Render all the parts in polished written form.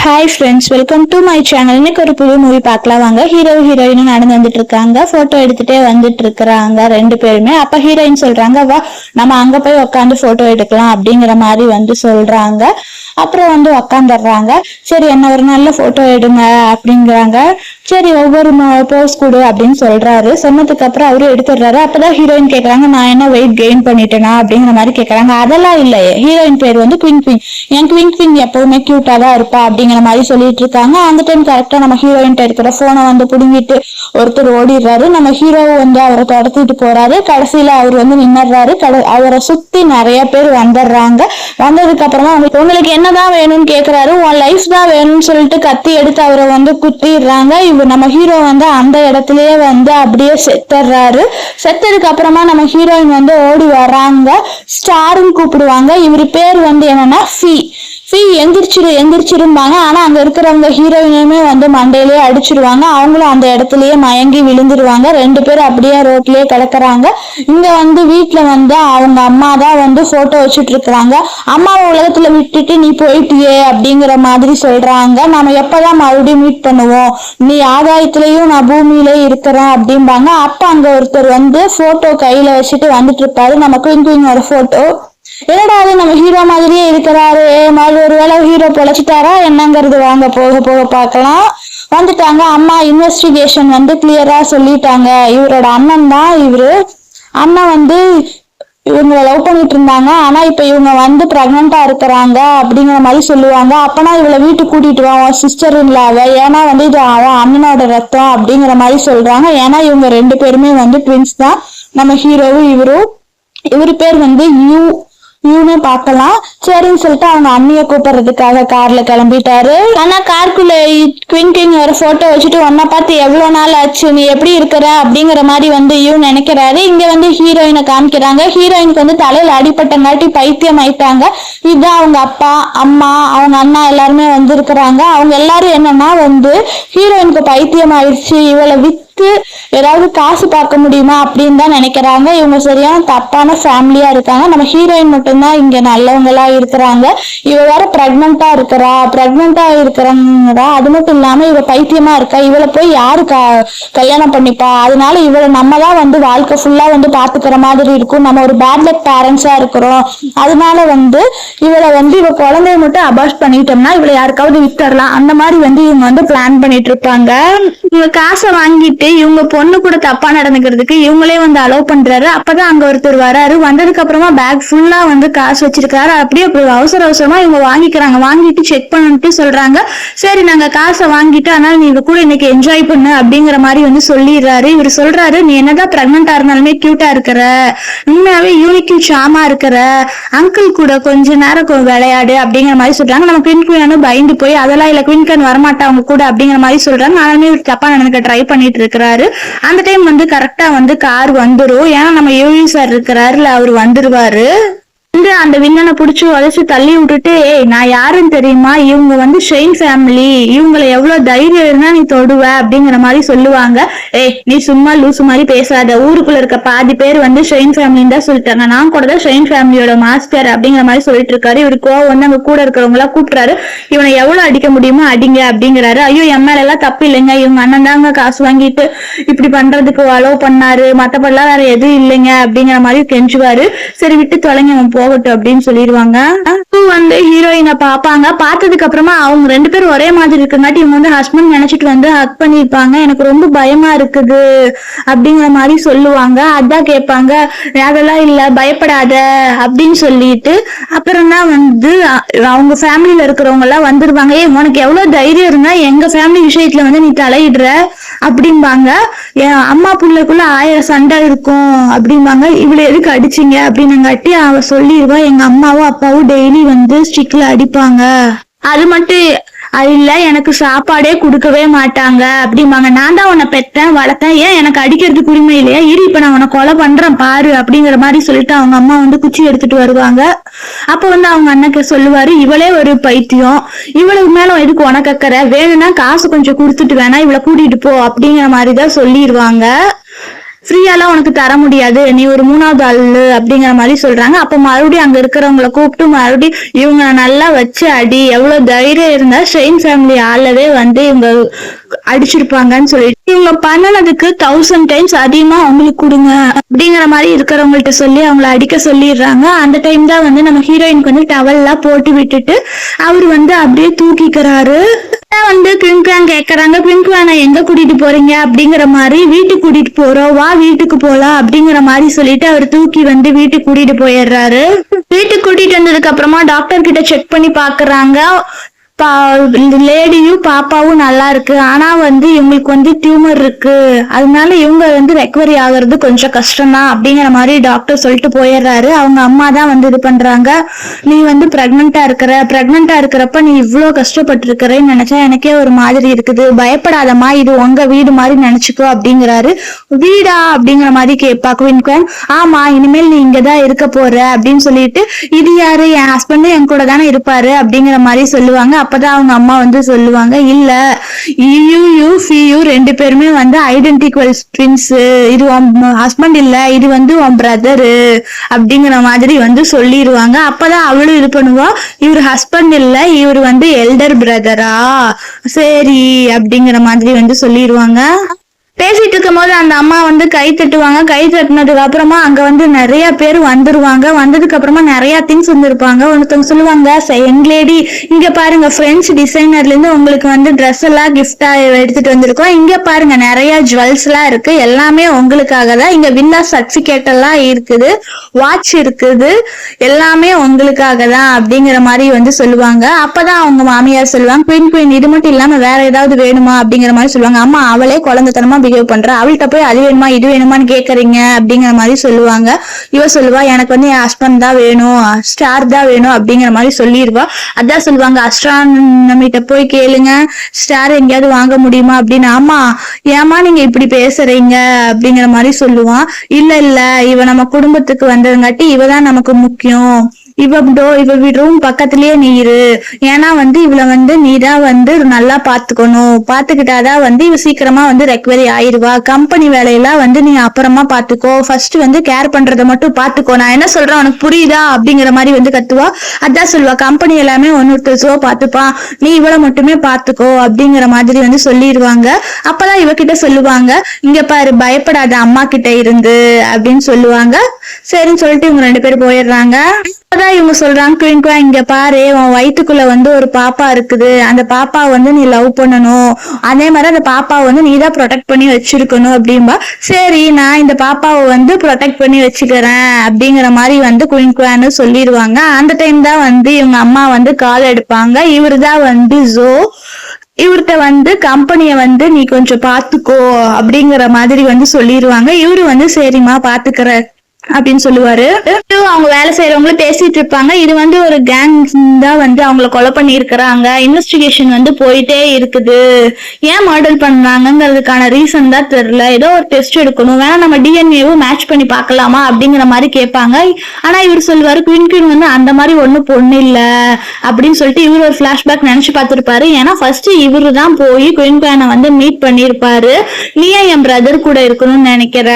Hi friends, welcome to my channel. இன்னைக்கு ஒரு புது மூவி பார்க்கலாம் வாங்க. ஹீரோ ஹீரோயினும் நடந்து வந்துட்டு இருக்காங்க. போட்டோ எடுத்துட்டே வந்துட்டு இருக்கிறாங்க ரெண்டு பேருமே. அப்ப ஹீரோயின் சொல்றாங்க, வா நம்ம அங்க போய் உட்காந்து போட்டோ எடுக்கலாம் அப்படிங்கிற மாதிரி சொல்றாங்க. அப்புறம் உட்காந்துடுறாங்க. சரி, என்ன ஒரு நல்ல போட்டோ எடுங்க அப்படிங்கிறாங்க. சரி, ஒவ்வொரு போஸ் கொடு அப்படின்னு சொல்றாரு. சொன்னதுக்கு அப்புறம் அவரு எடுத்துடுறாரு. அப்பதான் ஹீரோயின் கேக்குறாங்க, நான் என்ன வெயிட் கெயின் பண்ணிட்டேனா அப்படிங்கிற மாதிரி கேக்குறாங்க. அதெல்லாம் இல்லையே, ஹீரோயின் பேர் குவிங் குவிங். என் குவிங் குவிங் எப்பவுமே கியூட்டா தான் இருப்பா அப்படிங்கிற மாதிரி சொல்லிட்டு இருக்காங்க. அந்த டைம் கரெக்டா நம்ம ஹீரோயின் இருக்கிற போனை புடுங்கிட்டு ஒருத்தர் ஓடிடுறாரு. நம்ம ஹீரோ அவரை தொடர்த்திட்டு போறாரு. கடைசியில அவர் நின்னுறாரு. அவரை சுத்தி நிறைய பேர் வந்துடுறாங்க. வந்ததுக்கு அப்புறமா உங்களுக்கு என்னதான் வேணும்னு கேக்குறாரு. உன் லைஃப் தான் வேணும்னு சொல்லிட்டு கத்தி எடுத்து அவரை குத்திடுறாங்க. நம்ம ஹீரோ அந்த இடத்துலயே அப்படியே செத்துறாரு. செத்ததுக்கு அப்புறமா நம்ம ஹீரோயின் ஓடி வர்றாங்க. ஸ்டார்னு கூப்பிடுவாங்க. இவரு பேர் என்னன்னா எந்திரிச்சிரும்பாங்க. ஆனா அங்க இருக்கிறவங்க ஹீரோயினுமே மண்டையிலேயே அடிச்சிருவாங்க. அவங்களும் அந்த இடத்துலயே மயங்கி விழுந்துருவாங்க. ரெண்டு பேரும் அப்படியே ரோட்லயே கிடக்குறாங்க. இங்க வீட்டுல அவங்க அம்மா தான் போட்டோ வச்சுட்டு இருக்கிறாங்க. அம்மாவை உலகத்துல விட்டுட்டு நீ போயிட்டியே அப்படிங்கிற மாதிரி சொல்றாங்க. நாம எப்பதான் மறுபடியும் மீட் பண்ணுவோம், நீ ஆகாயத்திலயும் நான் பூமியிலயும் இருக்கிறேன் அப்படிம்பாங்க. அப்ப அங்க ஒருத்தர் போட்டோ கையில வச்சுட்டு வந்துட்டு இருப்பாரு. நம்ம குயின் குயினோட போட்டோ. என்னடா அது நம்ம ஹீரோ மாதிரியே இருக்கிறாரு, ஒருவேளை ஹீரோ பொழைச்சிட்டாரா என்னங்கிறது வாங்க போக போக பார்க்கலாம். வந்துட்டாங்க. அம்மா இன்வெஸ்டிகேஷன் கிளியரா சொல்லிட்டாங்க. இவரோட அண்ணன் தான் இவரு. அண்ணன் இவங்க லவ் பண்ணிட்டு இருந்தாங்க. ஆனா இப்ப இவங்க பிரெக்னண்டா இருக்கிறாங்க அப்படிங்கிற மாதிரி சொல்லுவாங்க. அப்பனா இவளை வீட்டுக்கு கூட்டிட்டு வா சிஸ்டர் இல்லாவ, ஏன்னா இது அவன் அண்ணனோட ரத்தம் அப்படிங்கிற மாதிரி சொல்றாங்க. ஏன்னா இவங்க ரெண்டு பேருமே ட்வின்ஸ் தான். நம்ம ஹீரோவும் இவரு பேர் யூனே பார்க்கலாம். சரின்னு சொல்லிட்டு அவங்க அண்ணிய கூப்பிடுறதுக்காக கார்ல கிளம்பிட்டாரு. ஆனா காருக்குள்ள குவின் ஒரு போட்டோ வச்சுட்டு உன்னை பார்த்து எவ்வளவு நாள் ஆச்சு, நீ எப்படி இருக்கிற அப்படிங்கிற மாதிரி யூ நினைக்கிறாரு. இங்க ஹீரோயினை காமிக்கிறாங்க. ஹீரோயினுக்கு தலையில அடிப்பட்டங்காட்டி பைத்தியம் ஆயிட்டாங்க. இதுதான் அவங்க அப்பா அம்மா அவங்க அண்ணா எல்லாருமே இருக்கிறாங்க. அவங்க எல்லாரும் என்னன்னா ஹீரோயினுக்கு பைத்தியம் ஆயிடுச்சு, இவளை ஏதாவது காசு பார்க்க முடியுமா அப்படின்னு தான் நினைக்கிறாங்க. இவங்க சரியான தப்பான ஃபேமிலியா இருக்காங்க. நம்ம ஹீரோயின் மட்டும்தான் இங்க நல்லவங்களா இருக்கிறாங்க. இவ வேற பிரெக்னண்டா இருக்கிறாங்க. அது மட்டும் இல்லாம இவ பைத்தியமா இருக்கா. இவளை போய் யாரு கல்யாணம் பண்ணிப்பா? அதனால இவளை நம்ம தான் வாழ்க்கை ஃபுல்லா பாத்துக்கிற மாதிரி இருக்கும். நம்ம ஒரு பேட் லக் பேரண்ட்ஸா இருக்கிறோம். அதனால இவளை இவ குழந்தைய மட்டும் அபார்ட் பண்ணிட்டோம்னா இவளை யாருக்காவது வித்தரலாம். அந்த மாதிரி இவங்க பிளான் பண்ணிட்டு இருப்பாங்க. இவங்க காசை வாங்கிட்டு இவங்க பொண்ணு கூட தப்பா நடந்துக்கிறதுக்கு இவங்களே அலோவ் பண்றாரு. அப்பதான் அங்க ஒருத்தர் வராரு. வந்ததுக்கு அப்புறமா பேக் ஃபுல்லா காசு வச்சிருக்காரு. அப்படியே அவசரமா இவங்க வாங்கிக்கிறாங்க. வாங்கிட்டு செக் பண்ணிட்டு சொல்றாங்க, சரி நாங்க காசை வாங்கிட்டு அதனால நீ கூட இன்னைக்கு என்ஜாய் பண்ணு அப்படிங்கிற மாதிரி சொல்லிடுறாரு. இவர் சொல்றாரு, நீ என்னதான் பிரெக்னண்டா இருந்தாலுமே கியூட்டா இருக்கிற, உண்மையாவே யூனிக்கு சாமா இருக்கிற, அங்கிள் கூட கொஞ்ச நேரம் விளையாடு அப்படிங்கிற மாதிரி சொல்றாங்க. நம்ம குயின் குயின் பயந்து போய் அதெல்லாம் இல்ல, குயின் குயின் வரமாட்டா அவங்க கூட அப்படிங்கிற மாதிரி சொல்றாங்க. ஆனாலுமே இவர் தப்பா நடந்துக்க ட்ரை பண்ணிட்டு இருக்கிறாரு. அந்த டைம் கரெக்டா கார் வந்துரும். ஏன்னா நம்ம யூவி சார் இருக்கிறாருல, அவர் வந்துருவாரு. அந்த வில்லனை புடிச்சு உதச்சு தள்ளி விட்டுட்டு, நான் யாருன்னு தெரியுமா, இவங்க ஷெயின் ஃபேமிலி, இவங்களை எவ்வளவு தைரியம் இருந்தா நீ தொடுவ அப்படிங்கிற மாதிரி சொல்லுவாங்க. நீ சும்மா லூசு மாதிரி பேசாத, ஊருக்குள்ள இருக்க பாதி பேர் ஷெயின் ஃபேமிலின்னு தான் சொல்லிட்டாங்க, நான் கூட தான் ஷெயின் ஃபேமிலியோட மாஸ்டர் அப்படிங்கிற மாதிரி சொல்லிட்டு இருக்காரு. இவருக்கு அங்க கூட இருக்கிறவங்க எல்லாம் கூப்பிட்டாரு. இவனை எவ்வளவு அடிக்க முடியுமோ அடிங்க அப்படிங்கிறாரு. ஐயோ, என் மேல எல்லாம் தப்பு இல்லைங்க, இவங்க அண்ணன் தாங்க காசு வாங்கிட்டு இப்படி பண்றதுக்கு அலோவ் பண்ணாரு, மத்தபடிலாம் வேற எதுவும் இல்லைங்க அப்படிங்கிற மாதிரி கெஞ்சுவாரு. சரி விட்டு தொலைங்க போகட்டும் அப்படின்னு சொல்லிடுவாங்க. ஹீரோயினை பாப்பாங்க. பார்த்ததுக்கு அப்புறமா அவங்க ரெண்டு பேரும் ஒரே மாதிரி இருக்குங்காட்டி இவங்க ஹஸ்பண்ட் நினைச்சிட்டு ஹக் பண்ணிருப்பாங்க. எனக்கு ரொம்ப பயமா இருக்குது அப்படிங்கிற மாதிரி சொல்லுவாங்க. அதான் கேட்பாங்க, அதெல்லாம் இல்ல பயப்படாத அப்படின்னு சொல்லிட்டு அப்புறம் தான் அவங்க ஃபேமிலியில இருக்கிறவங்க எல்லாம் வந்துருவாங்க. உனக்கு எவ்வளவு தைரியம் இருந்தா எங்க ஃபேமிலி விஷயத்துல நீ தலையிடுற அப்படிம்பாங்க. அம்மா புள்ளைக்குள்ள 1000 சண்டை இருக்கும் அப்படிம்பாங்க. இவ்வளவு எதுக்கு அடிச்சிங்க அப்படின்னங்காட்டி அவ சொல்லிடுவா, எங்க அம்மாவும் அப்பாவும் டெய்லி ஸ்டிக்ல அடிப்பாங்க, அது மட்டும் இல்ல எனக்கு சாப்பாடே கொடுக்கவே மாட்டாங்க அப்படிம்பாங்க. நான் தான் உன்னை பெற்றேன் வளர்த்தேன், ஏன் எனக்கு அடிக்கிறதுக்கு உரிமை இல்லையா, இரு இப்ப நான் உன்னை கொலை பண்றேன் பாரு அப்படிங்கிற மாதிரி சொல்லிட்டு அவங்க அம்மா குச்சி எடுத்துட்டு வருவாங்க. அப்ப அவங்க அண்ணனுக்கு சொல்லுவாரு, இவளே ஒரு பைத்தியம், இவளுக்கு மேல எதுக்கு உனக்கற, வேணும்னா காசு கொஞ்சம் கொடுத்துட்டு வேணா இவளை கூட்டிட்டு போ அப்படிங்கிற மாதிரிதான் சொல்லிடுவாங்க. ஃப்ரீயாலாம் உனக்கு தர முடியாது, நீ ஒரு 3வது ஆளு அப்படிங்கிற மாதிரி சொல்றாங்க. அப்ப மறுபடியும் அங்க இருக்கிறவங்கள கூப்பிட்டு மறுபடியும் இவங்க நல்லா வச்சு அடி, எவ்வளவு தைரியம் இருந்தா ஸ்ட்ரெயின் ஃபேமிலி ஆளவே வந்து இவங்க அடிச்சிருப்பாங்கன்னு சொல்லிட்டு இவங்க பண்ணனதுக்கு 1000 டைம்ஸ் அதிகமா அவங்களுக்கு கொடுங்க அப்படிங்கிற மாதிரி இருக்கிறவங்கள்ட்ட சொல்லி அவங்கள அடிக்க சொல்லிடுறாங்க. அந்த டைம் தான் வந்து நம்ம ஹீரோயினுக்கு வந்து டவல்லாம் போட்டு விட்டுட்டு அவரு வந்து அப்படியே தூக்கிக்கிறாரு. வந்து பிங்க்வான் கேக்குறாங்க, பிங்க்வானை எங்க கூட்டிட்டு போறீங்க அப்படிங்கிற மாதிரி. வீட்டுக்கு கூட்டிட்டு போறோம், வா வீட்டுக்கு போலாம் அப்படிங்கிற மாதிரி சொல்லிட்டு அவர் தூக்கி வந்து வீட்டுக்கு கூட்டிட்டு போயிடுறாரு. வீட்டுக்கு கூட்டிட்டு வந்ததுக்கு அப்புறமா டாக்டர் கிட்ட செக் பண்ணி பாக்குறாங்க. லேடியும் பாப்பாவும் நல்லா இருக்கு, ஆனா வந்து இவங்களுக்கு வந்து டியூமர் இருக்கு, அதனால இவங்க வந்து ரெக்கவரி ஆகுறது கொஞ்சம் கஷ்டம் தான் அப்படிங்கிற மாதிரி டாக்டர் சொல்லிட்டு போயிடுறாரு. அவங்க அம்மா தான் வந்து இது பண்றாங்க, நீ வந்து பிரெக்னெண்டா இருக்கிறப்ப நீ இவ்வளவு கஷ்டப்பட்டு இருக்கிறேன்னு நினைச்சா எனக்கே ஒரு மாதிரி இருக்குது, பயப்படாதம்மா, இது உங்க வீடு மாதிரி நினைச்சுக்கோ அப்படிங்கிறாரு. வீடா அப்படிங்கிற மாதிரி கேட்பா குயின்குவன். ஆமா, இனிமேல் நீ இங்கதான் இருக்க போற அப்படின்னு சொல்லிட்டு, இது யாரு, என் ஹஸ்பண்டும் என் கூட தானே இருப்பாரு அப்படிங்கிற மாதிரி சொல்லுவாங்க. அப்பதான் அவங்க அம்மா வந்து சொல்லுவாங்க, இல்ல யூ 2 பேருமே வந்து ஐடென்டிகல் ட்வின்ஸ், இது உன் ஹஸ்பண்ட் இல்ல, இது வந்து உன் பிரதரு அப்படிங்கிற மாதிரி வந்து சொல்லிடுவாங்க. அப்பதான் அவளும் இது பண்ணுவா, இவர் ஹஸ்பண்ட் இல்ல, இவர் வந்து எல்டர் பிரதரா, சரி அப்படிங்கிற மாதிரி வந்து சொல்லிடுவாங்க. பேசிட்டு இருக்கும் போது அந்த அம்மா வந்து கை தட்டுவாங்க. கை தட்டினதுக்கு அப்புறமா அங்க வந்து நிறைய பேர் வந்துருவாங்க. வந்ததுக்கு அப்புறமா நிறைய திங்ஸ் வந்துருப்பாங்க. ஒருத்தவங்க சொல்லுவாங்க, யங் லேடி இங்க பாருங்க, பிரெஞ்சு டிசைனர்ல இருந்து உங்களுக்கு வந்து ட்ரெஸ் எல்லாம் கிஃப்டா எடுத்துட்டு வந்திருக்கோம், இங்க பாருங்க நிறைய ஜுவல்ஸ் எல்லாம் இருக்கு, எல்லாமே உங்களுக்காக தான், இங்க வில்லா சர்டிபிகேட் எல்லாம் இருக்குது, வாட்ச் இருக்குது, எல்லாமே உங்களுக்காக தான் அப்படிங்கிற மாதிரி வந்து சொல்லுவாங்க. அப்பதான் அவங்க மாமியார் சொல்லுவாங்க, குயின் இது மட்டும் இல்லாம வேற ஏதாவது வேணுமா அப்படிங்கிற மாதிரி சொல்லுவாங்க. அம்மா அவளே குழந்தைத்தனமா பிஹேவ் பண்றா, அவள்கிட்ட போய் அது வேணுமா இது வேணுமான்னு கேக்குறீங்க அப்படிங்கிற மாதிரி சொல்லுவாங்க. இவ சொல்லுவா, எனக்கு வந்து என் ஹஸ்பண்ட் தான் வேணும், ஸ்டார் தான் வேணும் அப்படிங்கிற மாதிரி சொல்லிடுவா. அதான் சொல்லுவாங்க, அஸ்ட்ரானமிட்ட போய் கேளுங்க, ஸ்டார் எங்கேயாவது வாங்க முடியுமா அப்படின்னு. ஆமா, ஏமா நீங்க இப்படி பேசுறீங்க அப்படிங்கிற மாதிரி சொல்லுவான். இல்ல இவ நம்ம குடும்பத்துக்கு வந்ததுங்காட்டி இவதான் நமக்கு முக்கியம், இவ ரூம் பக்கத்திலேயே நீ இரு, ஏன்னா வந்து இவளை வந்து நீதான் வந்து நல்லா பாத்துக்கணும், பாத்துக்கிட்டாதான் வந்து இவ சீக்கிரமா வந்து ரெக்கவரி ஆயிருவா, கம்பெனி வேலையெல்லாம் வந்து நீ அப்புறமா பாத்துக்கோ, ஃபர்ஸ்ட் வந்து கேர் பண்றதை மட்டும் பாத்துக்கோ, நான் என்ன சொல்றேன் உனக்கு புரியுதா அப்படிங்கிற மாதிரி வந்து கத்துவா. அதான் சொல்லுவா, கம்பெனி எல்லாமே ஒன்னொருத்தோ பாத்துப்பான், நீ இவளை மட்டுமே பாத்துக்கோ அப்படிங்கிற மாதிரி வந்து சொல்லிடுவாங்க. அப்பதான் இவகிட்ட சொல்லுவாங்க, இங்க பாரு பயப்படாத அம்மா கிட்ட இருந்து அப்படின்னு சொல்லுவாங்க. சரின்னு சொல்லிட்டு இவங்க 2 பேரும் போயிடுறாங்க. அதான் இவங்க சொல்றாங்க, குயின்குவா இங்க பாரு, உன் வயிற்றுக்குள்ள வந்து ஒரு பாப்பா இருக்குது, அந்த பாப்பா வந்து நீ லவ் பண்ணணும், அதே மாதிரி அந்த பாப்பாவை வந்து நீதான் ப்ரொடெக்ட் பண்ணி வச்சிருக்கணும் அப்படின்பா. சரி, நான் இந்த பாப்பாவை வந்து ப்ரொடெக்ட் பண்ணி வச்சுக்கிறேன் அப்படிங்கிற மாதிரி வந்து குயின்குவான்னு சொல்லிடுவாங்க. அந்த டைம் தான் வந்து இவங்க அம்மா வந்து கால் எடுப்பாங்க. இவரு தான் வந்து ஜோ. இவர்கிட்ட வந்து கம்பெனிய வந்து நீ கொஞ்சம் பாத்துக்கோ அப்படிங்கிற மாதிரி வந்து சொல்லிடுவாங்க. இவரு வந்து சரிம்மா பாத்துக்கிற அப்படின்னு சொல்லுவாரு. அவங்க வேலை செய்யறவங்களும் பேசிட்டு இருப்பாங்க. இது வந்து ஒரு கேங் தான் வந்து அவங்கள கொலை பண்ணி இருக்கிறாங்க, இன்வெஸ்டிகேஷன் வந்து போயிட்டே இருக்குது, ஏன் மர்டர் பண்ணாங்கிறதுக்கான ரீசன் தான் தெரியல, ஏதோ ஒரு டெஸ்ட் எடுக்கணும், வேணா நம்ம டிஎன்ஏவும் மேட்ச் பண்ணி பார்க்கலாமா அப்படிங்கிற மாதிரி கேட்பாங்க. ஆனா இவர் சொல்லுவாரு, குயின் வந்து அந்த மாதிரி ஒண்ணும் பொண்ணு இல்ல அப்படின்னு சொல்லிட்டு இவர் ஒரு பிளாஷ்பேக் நினைச்சு பார்த்திருப்பாரு. ஏன்னா ஃபர்ஸ்ட் இவரு தான் போய் குயின்குவானை வந்து மீட் பண்ணிருப்பாரு, நீ என் பிரதர் கூட இருக்கணும்னு நினைக்கிற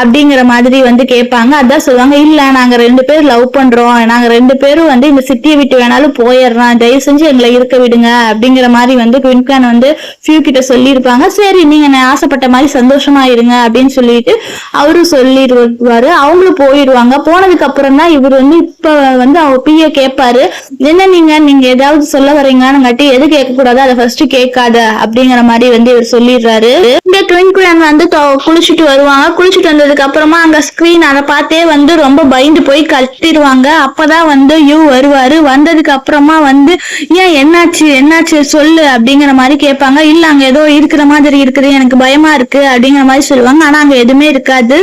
அப்படிங்கிற மாதிரி வந்து கேட்பாங்க. அதான் சொல்லுவாங்க, இல்ல நாங்க 2 பேரும் லவ் பண்றோம், நாங்க 2 பேரும் வந்து இந்த சிட்டியை விட்டு வேணாலும் போயிடுறோம், தயவு செஞ்சு எங்களை இருக்க விடுங்க அப்படிங்கிற மாதிரி வந்து குயின்குவான் வந்து ஃபியூ கிட்ட சொல்லியிருப்பாங்க. சரி நீங்க ஆசைப்பட்ட மாதிரி சந்தோஷமா இருங்க அப்படின்னு சொல்லிட்டு அவரும் சொல்லிடுவாரு. அவங்களும் போயிடுவாங்க. போனதுக்கு அப்புறம் தான் இவர் வந்து இப்ப வந்து அவர் பிஏ கேட்பாரு, என்ன நீங்க ஏதாவது சொல்ல வரீங்களான்னு கட்டி, எது கேட்க கூடாது அதை ஃபர்ஸ்ட் கேட்காத அப்படிங்கிற மாதிரி வந்து இவர் சொல்லிடுறாரு. இந்த குயின்குவான் வந்து குளிச்சுட்டு வருவாங்க. குளிச்சுட்டு வந்ததுக்கு அப்புறமா அங்க ஸ்கிரீன் அதை பார்த்தே வந்து ரொம்ப பயந்து போய் கத்திடுவாங்க. அப்பதான் வந்து வருவாரு. வந்ததுக்கு அப்புறமா வந்து ஏன் என்னாச்சு சொல்லு அப்படிங்கிற மாதிரி கேட்பாங்க. இல்ல அங்க ஏதோ இருக்கிற மாதிரி இருக்குது, எனக்கு பயமா இருக்கு அப்படிங்கிற மாதிரி சொல்லுவாங்க. ஆனா அங்க எதுவுமே இருக்காது,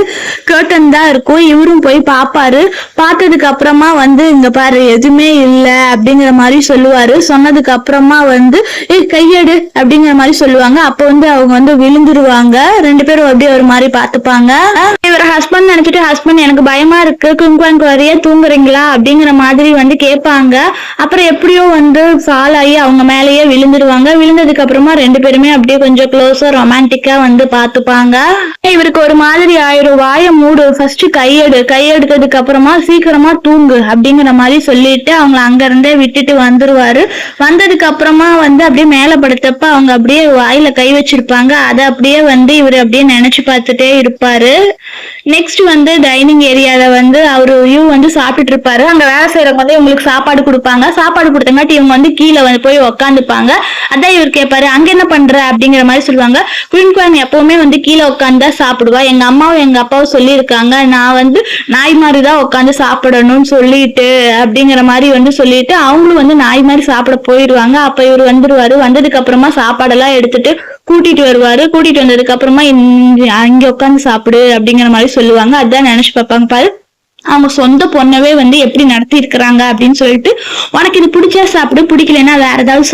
கர்டன் தான் இருக்கும். இவரும் போய் பாப்பாரு. பார்த்ததுக்கு அப்புறமா வந்து இங்க பாரு எதுவுமே இல்ல அப்படிங்கிற மாதிரி சொல்லுவாரு. சொன்னதுக்கு அப்புறமா வந்து கையெடு அப்படிங்கிற மாதிரி சொல்லுவாங்க. அப்ப வந்து அவங்க வந்து விழுந்து விழுந்துருவாங்க. 2 பேரும் அப்படியே ஒரு மாதிரி பாத்துப்பாங்க. இவர் ஹஸ்பண்ட் நினைச்சிட்டு, ஹஸ்பண்ட் எனக்கு பயமா இருக்கு, குங்க்வான் வரைய தூங்குறீங்களா அப்படிங்கிற மாதிரி வந்து கேட்பாங்க. அப்புறம் எப்படியோ வந்து ஃபால் ஆகி அவங்க மேலேயே விழுந்துருவாங்க. விழுந்ததுக்கு அப்புறமா 2 பேருமே அப்படியே கொஞ்சம் க்ளோஸா ரொமான்டிக்கா வந்து பாத்துப்பாங்க. இவருக்கு ஒரு மாதிரி ஆயிரும், வாய மூடு, ஃபர்ஸ்ட் கையெடுத்ததுக்கு அப்புறமா சீக்கிரமா தூங்கு அப்படிங்கிற மாதிரி சொல்லிட்டு அவங்க அங்க இருந்தே விட்டுட்டு வந்துருவாரு. வந்ததுக்கு அப்புறமா வந்து அப்படியே மேல படுத்தப்ப அவங்க அப்படியே வாயில கை வச்சிருப்பாங்க. அதை அப்படியே வந்து இவரு அப்படியே நினைச்சு பார்த்துட்டே இருப்பாரு. நெக்ஸ்ட் வந்து டைனிங் ஏரியால வந்து அவரு வந்து சாப்பிட்டுட்டு இருப்பாரு. அங்க வேலை செய்யறவங்க வந்து இவங்களுக்கு சாப்பாடு கொடுப்பாங்க. சாப்பாடு கொடுத்தங்காட்டி இவங்க வந்து கீழே வந்து போய் உக்காந்துப்பாங்க. அதான் இவர் கேட்பாரு, அங்க என்ன பண்ற அப்படிங்கிற மாதிரி சொல்லுவாங்க. குயின் எப்பவுமே வந்து கீழே உட்காந்து சாப்பிடுவா. எங்க அம்மாவும் எங்க அப்பாவும் சொல்லியிருக்காங்க, நான் வந்து நாய் மாதிரிதான் உட்காந்து சாப்பிடணும்னு சொல்லிட்டு அப்படிங்கிற மாதிரி வந்து சொல்லிட்டு அவங்களும் வந்து நாய் மாதிரி சாப்பிட போயிடுவாங்க. அப்ப இவர் வந்துருவாரு. வந்ததுக்கு அப்புறமா சாப்பாடெல்லாம் எடுத்துட்டு கூட்டிட்டு வருவாரு. கூட்டிட்டு வந்ததுக்கு அப்புறமா இங்க உட்காந்து சாப்பிடு அப்படிங்கிற மாதிரி சொல்லுவாங்க. அதான் நினைச்சு பார்ப்பாங்க, பாரு அவங்க சொந்த பொண்ணவே வந்து எப்படி நடத்தி இருக்கிறாங்க அப்படின்னு சொல்லிட்டு, உனக்கு இது பிடிச்சா சாப்பிடு, பிடிக்கலன்னா வேற ஏதாவது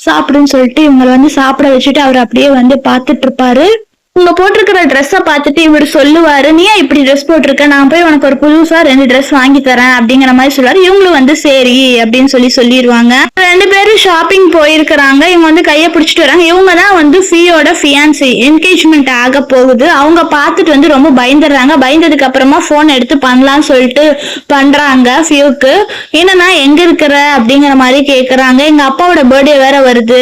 சாப்பிடுன்னு சொல்லிட்டு இவங்களை வந்து சாப்பிட வச்சுட்டு அவர் அப்படியே வந்து பாத்துட்டு இருப்பாரு. இவங்க போட்டிருக்கிற ட்ரெஸ்ஸை பார்த்துட்டு இவர் சொல்லுவாரு, நீ இப்படி ட்ரெஸ் போட்டிருக்க, நான் போய் உனக்கு ஒரு புதுசா 2 ட்ரெஸ் வாங்கி தரேன் அப்படிங்கிற மாதிரி சொல்லுவாரு. இவங்களும் வந்து சரி அப்படின்னு சொல்லிடுவாங்க. 2 பேரும் ஷாப்பிங் போயிருக்கிறாங்க. இவங்க வந்து கையை பிடிச்சிட்டு வராங்க. இவங்க தான் வந்து ஃபியோட ஃபியான்சி, என்கேஜ்மெண்ட் ஆக போகுது. அவங்க பார்த்துட்டு வந்து ரொம்ப பயந்துடுறாங்க. பயந்ததுக்கு அப்புறமா போன் எடுத்து பண்ணலாம்னு சொல்லிட்டு பண்றாங்க ஃபியோக்கு. என்னன்னா எங்க இருக்கிற அப்படிங்கிற மாதிரி கேக்குறாங்க. எங்க அப்பாவோட பர்த்டே வேற வருது,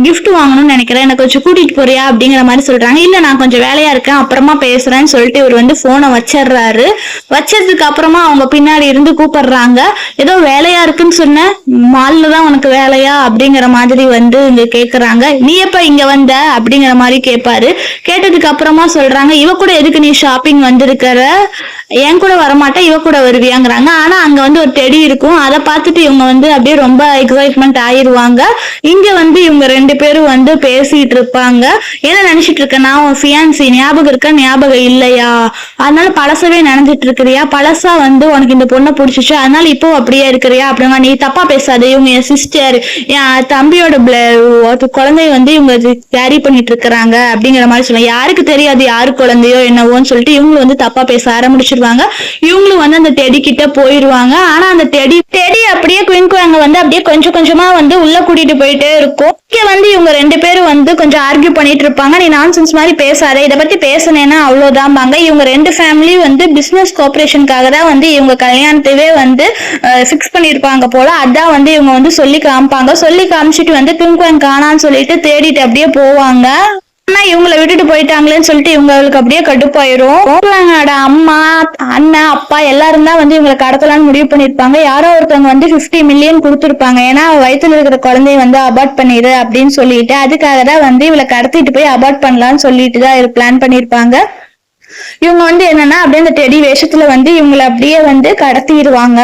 கிஃப்ட் வாங்கணும்னு நினைக்கிறேன், எனக்கு கொஞ்சம் கூட்டிட்டு போறியா அப்படிங்கிற மாதிரி சொல்றாங்க. இல்ல நான் கொஞ்சம் வேலையா இருக்கேன், அப்புறமா பேசுறேன்னு சொல்லிட்டு இவர் வந்து போனை வச்சிடுறாரு. வச்சதுக்கு அப்புறமா அவங்க பின்னாடி இருந்து கூப்பிடுறாங்க, ஏதோ வேலையா இருக்குன்னு சொன்ன, மால்ல தான் உனக்கு வேலையா அப்படிங்கிற மாதிரி வந்து இங்க கேக்குறாங்க. நீ எப்ப இங்க வந்த அப்படிங்கிற மாதிரி கேட்பாரு. கேட்டதுக்கு அப்புறமா சொல்றாங்க, இவ கூட எதுக்கு நீ ஷாப்பிங் வந்திருக்கிற, என் கூட வரமாட்டேன், இவ கூட வருவியாங்கிறாங்க. ஆனா அங்க வந்து ஒரு டெடி இருக்கும். அதை பார்த்துட்டு இவங்க வந்து அப்படியே ரொம்ப எக்ஸைட்மெண்ட் ஆயிருவாங்க. இங்க வந்து இவங்க 2 பேரும் வந்து பேசிட்டு இருப்பாங்க. என்ன நினைச்சிட்டு இருக்க, நான் ஃபியான்சி, ஞாபகம் இருக்கா ஞாபகம் இல்லையா, அதனால பழசவே நினைச்சிட்டு இருக்கிறியா, பழசா வந்து உனக்கு இந்த பொண்ணை பிடிச்சிச்சு அதனால இப்போ அப்படியே இருக்கிறியா அப்படிங்க, நீ தப்பா பேசாது, இவங்க என் சிஸ்டர், என் தம்பியோட குழந்தைய வந்து இவங்க கேரி பண்ணிட்டு இருக்கிறாங்க அப்படிங்கிற மாதிரி சொல்லுவாங்க. யாருக்கு தெரியாது யாரு குழந்தையோ என்னவோன்னு சொல்லிட்டு இவங்களும் வந்து தப்பா பேச ஆரம்பிச்சிருவாங்க. இவங்களும் வந்து அந்த டெடி கிட்ட போயிருவாங்க. ஆனா அந்த டெடி அப்படியே குயின்குவாங்க வந்து அப்படியே கொஞ்சம் கொஞ்சமா வந்து உள்ள கூட்டிட்டு போயிட்டே இருக்கும். இங்க வந்து இவங்க 2 பேரும் வந்து கொஞ்சம் ஆர்கியூ பண்ணிட்டு இருப்பாங்க. நீ நான்சென்ஸ் மாதிரி பேசாத, இதை பத்தி பேசினேன்னா அவ்வளவுதான் பாங்க. இவங்க 2 ஃபேமிலி வந்து பிசினஸ் கோஆபரேஷனுக்காக தான் வந்து இவங்க கல்யாணத்தவே வந்து ஃபிக்ஸ் பண்ணிருப்பாங்க போல. அதான் வந்து இவங்க வந்து சொல்லி காமிப்பாங்க. சொல்லி காமிச்சிட்டு வந்து குயின்குவான் காணான்னு சொல்லிட்டு தேடிட்டு அப்படியே போவாங்க. ஆனா இவங்களை விட்டுட்டு போயிட்டாங்களேன்னு சொல்லிட்டு இவங்களுக்கு அப்படியே கடுப்பாயிரும். அம்மா, அண்ணன், அப்பா எல்லாரும் தான் வந்து இவங்களை கடத்தலான்னு முடிவு பண்ணிருப்பாங்க. யாரோ ஒருத்தவங்க வந்து 50 மில்லியன் கொடுத்துருப்பாங்க. ஏன்னா வயிற்றுல இருக்கிற குழந்தைய வந்து அபார்ட் பண்ணிடு அப்படின்னு சொல்லிட்டு, அதுக்காக தான் வந்து இவளை கடத்திட்டு போய் அபார்ட் பண்ணலாம்னு சொல்லிட்டு தான் பிளான் பண்ணிருப்பாங்க. இவங்க வந்து என்னன்னா அப்படியே அந்த டெடி வேஷத்துல வந்து இவங்களை அப்படியே வந்து கடத்திடுவாங்க.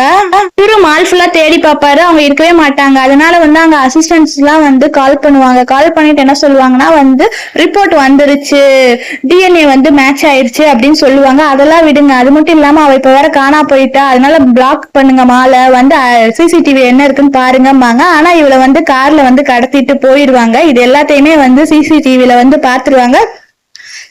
இவரு மால் ஃபுல்லா தேடி பாப்பாரு, அவங்க இருக்கவே மாட்டாங்க. அதனால வந்து அங்க அசிஸ்டன்ட்ஸ் எல்லாம் வந்து கால் பண்ணுவாங்க. கால் பண்ணிட்டு என்ன சொல்லுவாங்கன்னா வந்து ரிப்போர்ட் வந்துருச்சு, டிஎன்ஏ வந்து மேட்ச் ஆயிருச்சு அப்படின்னு சொல்லுவாங்க. அதெல்லாம் விடுங்க, அது மட்டும் இல்லாம அவ இப்ப வேற காணா போயிட்டா, அதனால பிளாக் பண்ணுங்க மாலை, வந்து சிசிடிவி என்ன இருக்குன்னு பாருங்கம்பாங்க. ஆனா இவளை வந்து கார்ல வந்து கடத்திட்டு போயிடுவாங்க. இது எல்லாத்தையுமே வந்து சிசிடிவில வந்து பாத்துருவாங்க.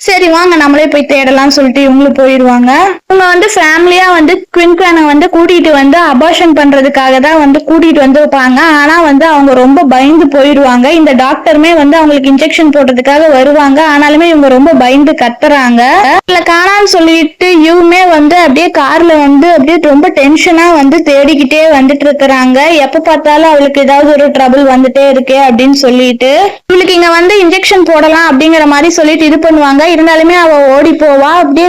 சரி வாங்க நம்மளே போய் தேடலாம்னு சொல்லிட்டு இவங்களும் போயிடுவாங்க. இவங்க வந்து ஃபேமிலியா வந்து குயின்குவானை வந்து கூட்டிட்டு வந்து அபார்ஷன் பண்றதுக்காக தான் வந்து கூட்டிட்டு வந்துருப்பாங்க. ஆனா வந்து அவங்க ரொம்ப பயந்து போயிடுவாங்க. இந்த டாக்டருமே வந்து அவங்களுக்கு இன்ஜெக்ஷன் போடுறதுக்காக வருவாங்க. ஆனாலுமே இவங்க ரொம்ப பயந்து கத்துறாங்க. காணான்னு சொல்லிட்டு இவமே வந்து அப்படியே கார்ல வந்து அப்படியே ரொம்ப டென்ஷனா வந்து தேடிக்கிட்டே வந்துட்டு இருக்கிறாங்க. எப்ப பார்த்தாலும் அவளுக்கு ஏதாவது ஒரு ட்ரபிள் வந்துட்டே இருக்கே அப்படின்னு சொல்லிட்டு இவளுக்கு இங்க வந்து இன்ஜெக்ஷன் போடலாம் அப்படிங்கிற மாதிரி சொல்லிட்டு இது பண்ணுவாங்க. இருந்தாலுமே அவ ஓடி போவா. அப்படியே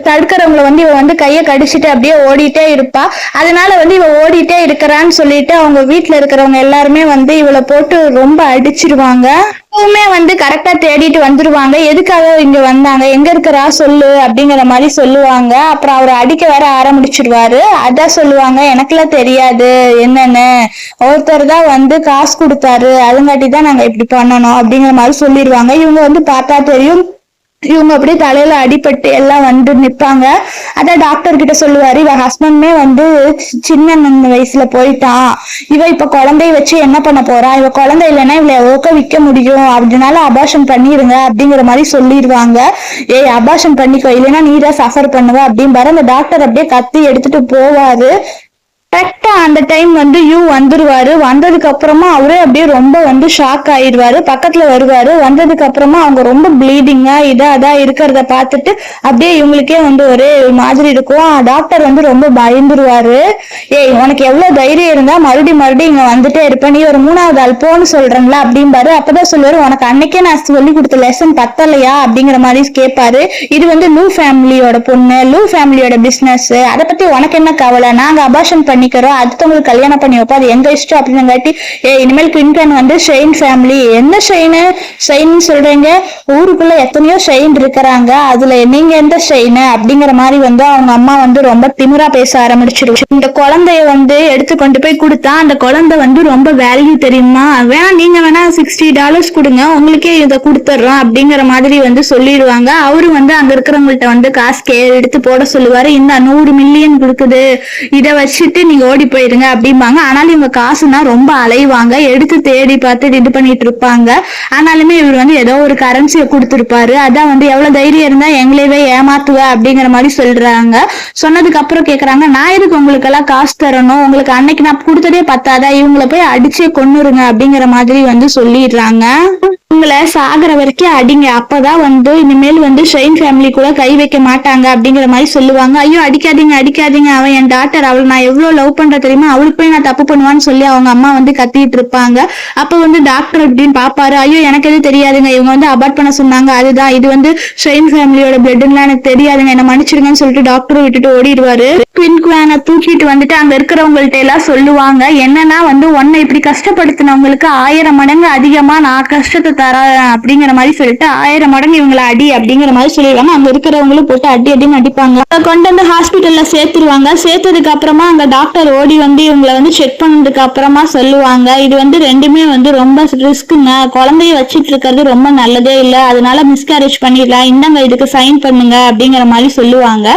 தடுக்கிறவங்களை வந்து இவ வந்து கையை கடிச்சிட்டு அப்படியே ஓடிட்டே இருப்பா. அதனால வந்து இவ ஓடிட்டே இருக்கிறான்னு சொல்லிட்டு அவங்க வீட்டுல இருக்கிறவங்க எல்லாருமே வந்து இவளை போட்டு ரொம்ப அடிச்சிருவாங்க. எப்பவுமே வந்து கரெக்டா தேடிட்டு வந்துருவாங்க. எதுக்காக இங்க வந்தாங்க, எங்க இருக்கிறா சொல்லு அப்படிங்கிற மாதிரி சொல்லுவாங்க. அப்புறம் அவரை அடிக்க வேற ஆரம்பிச்சிருவாரு. அதான் சொல்லுவாங்க, எனக்குலாம் தெரியாது என்னன்னு, ஒருத்தர் தான் வந்து காசு கொடுத்தாரு, அதுங்காட்டி தான் நாங்க இப்படி பண்ணணும் அப்படிங்கிற மாதிரி சொல்லிடுவாங்க. இவங்க வந்து பார்த்தா தெரியும் இவங்க அப்படியே தலையில அடிபட்டு எல்லாம் வந்து நிப்பாங்க. அதான் டாக்டர் கிட்ட சொல்லுவாரு, இவ ஹஸ்பண்டுமே வந்து சின்ன வயசுல போயிட்டான், இவ இப்ப குழந்தைய வச்சு என்ன பண்ண போறா, இவ குழந்தை இல்லைன்னா இவளை எவ்வளோ விற்க முடியும், அதனால அபார்ஷன் பண்ணிருங்க அப்படிங்கிற மாதிரி சொல்லிடுவாங்க. ஏய் அபார்ஷன் பண்ணிக்கோ, இல்லைன்னா நீதான் சஃபர் பண்ணுவ அப்படின்னு பாரு. அந்த டாக்டர் அப்படியே கத்தி எடுத்துட்டு போவாரு. கரெக்டா அந்த டைம் வந்து யூ வந்துருவாரு. வந்ததுக்கு அப்புறமா அவரே அப்படியே ரொம்ப வந்து ஷாக் ஆயிடுவாரு. பக்கத்துல வருவாரு. வந்ததுக்கு அப்புறமா அவங்க ரொம்ப ப்ளீடிங்கா அதான் இருக்கிறத பார்த்துட்டு அப்படியே இவங்களுக்கே வந்து ஒரே மாதிரி இருக்கும். டாக்டர் வந்து ரொம்ப பயந்துருவாரு. ஏய் உனக்கு எவ்வளவு தைரியம் இருந்தா மறுபடியும் இங்க வந்துட்டே இருப்ப, நீ ஒரு 3வது ஆள் போன்னு சொல்றேன்ல அப்படின்பாரு. அப்பதான் சொல்லுவாரு, உனக்கு அன்னைக்கே நான் சொல்லி கொடுத்த லெசன் பத்தலையா அப்படிங்கிற மாதிரி கேட்பாரு. இது வந்து லூ ஃபேமிலியோட பொண்ணு, லூ ஃபேமிலியோட பிசினஸ், அதை பத்தி உனக்கு என்ன கவலை, நாங்க அபார்ஷன் பண்ணிக்கிறோம், அடுத்தவங்களுக்கு கல்யாணம் பண்ணி வைப்போம், அது எங்க இஷ்டம் அப்படின்னு காட்டி, இனிமேல் குயின்கன் வந்து ஷெயின் ஃபேமிலி. என்ன ஷெயின் சொல்றீங்க, ஊருக்குள்ள எத்தனையோ ஷெயின் இருக்கிறாங்க, அதுல நீங்க எந்த ஷெயின் அப்படிங்கிற மாதிரி வந்து அவங்க அம்மா வந்து ரொம்ப திமிரா பேச ஆரம்பிச்சிருச்சு. இந்த குழந்தைய வந்து எடுத்து கொண்டு போய் கொடுத்தா அந்த குழந்தை வந்து ரொம்ப வேல்யூ தெரியுமா, வேணா நீங்க வேணா $60 கொடுங்க, உங்களுக்கே இதை கொடுத்துட்றோம் அப்படிங்கிற மாதிரி வந்து சொல்லிடுவாங்க. அவரு வந்து அங்க இருக்கிறவங்கள்ட்ட வந்து காசு எடுத்து போட சொல்லுவாரு. இந்த 100 மில்லியன் கொடுக்குது, இதை வச்சுட்டு நீங்க ஓடி போயிருங்க அப்படிம்பாங்க. ஆனாலும் இவங்க காசுனா ரொம்ப அலைவாங்க, எடுத்து தேடி பார்த்து இது பண்ணிட்டு இருப்பாங்க. ஆனாலுமே இவர் வந்து ஏதோ ஒரு கரன்சியை கொடுத்துருப்பாரு. அதான் வந்து எவ்வளவு தைரியம் இருந்தா எங்களையவே ஏமாத்துவ அப்படிங்கிற மாதிரி சொல்றாங்க. சொன்னதுக்கு அப்புறம் கேக்குறாங்க, நான் எதுக்கு உங்களுக்கு எல்லாம் காசு தரணும், உங்களுக்கு அன்னைக்கு நான் கொடுத்ததே பத்தாதா, இவங்களை போய் அடிச்சே கொன்னுருங்க அப்படிங்கிற மாதிரி வந்து சொல்லிடுறாங்க. உங்களை சாகிற வரைக்கும் அடிங்க, அப்பதான் வந்து இனிமேல் வந்து ஷெயின் ஃபேமிலி கூட கை வைக்க மாட்டாங்க அப்படிங்கிற மாதிரி சொல்லுவாங்க. ஐயோ அடிக்காதீங்க, அவன் என் டாக்டர், அவள் நான் எவ்வளவு லவ் பண்ற தெரியுமா, அவளுக்கு போய் நான் தப்பு பண்ணுவான்னு சொல்லி அவங்க அம்மா வந்து கத்திட்டு இருப்பாங்க. அப்ப வந்து டாக்டர் அப்படின்னு பாப்பாரு. ஐயோ எனக்கு எது தெரியாதுங்க, இவங்க வந்து அபார்ட் பண்ண சொன்னாங்க, அதுதான் இது வந்து ஷெயின் ஃபேமிலியோட பிளட்லாம் எனக்கு தெரியாதுங்க, என்ன மன்னிச்சிருங்கன்னு சொல்லிட்டு டாக்டர் விட்டுட்டு ஓடிடுவாரு. குயின்குவானை தூக்கிட்டு வந்துட்டு அங்க இருக்கிறவங்கள்ட்ட எல்லாம் சொல்லுவாங்க, என்னன்னா வந்து உன்னை இப்படி கஷ்டப்படுத்தினவங்களுக்கு 1000 மடங்கு அதிகமா நான் கஷ்டத்தை தரேன் அப்படிங்கிற மாதிரி சொல்லிட்டு 1000 மடங்கு இவங்களை அடி அப்படிங்கிற மாதிரி சொல்லிடுவாங்க. அங்க இருக்கிறவங்களும் போட்டு அடின்னு அடிப்பாங்க. கொண்டு வந்து ஹாஸ்பிட்டல்ல சேர்த்துருவாங்க. சேர்த்ததுக்கு அப்புறமா அங்க டாக்டர் ஓடி வந்து இவங்களை வந்து செக் பண்ணதுக்கு அப்புறமா சொல்லுவாங்க, இது வந்து ரெண்டுமே வந்து ரொம்ப ரிஸ்க்குங்க, குழந்தைய வச்சிட்டு இருக்கிறது ரொம்ப நல்லதே இல்லை, அதனால மிஸ்கேரேஜ் பண்ணிடலாம், இந்தாங்க இதுக்கு சைன் பண்ணுங்க அப்படிங்கிற மாதிரி சொல்லுவாங்க.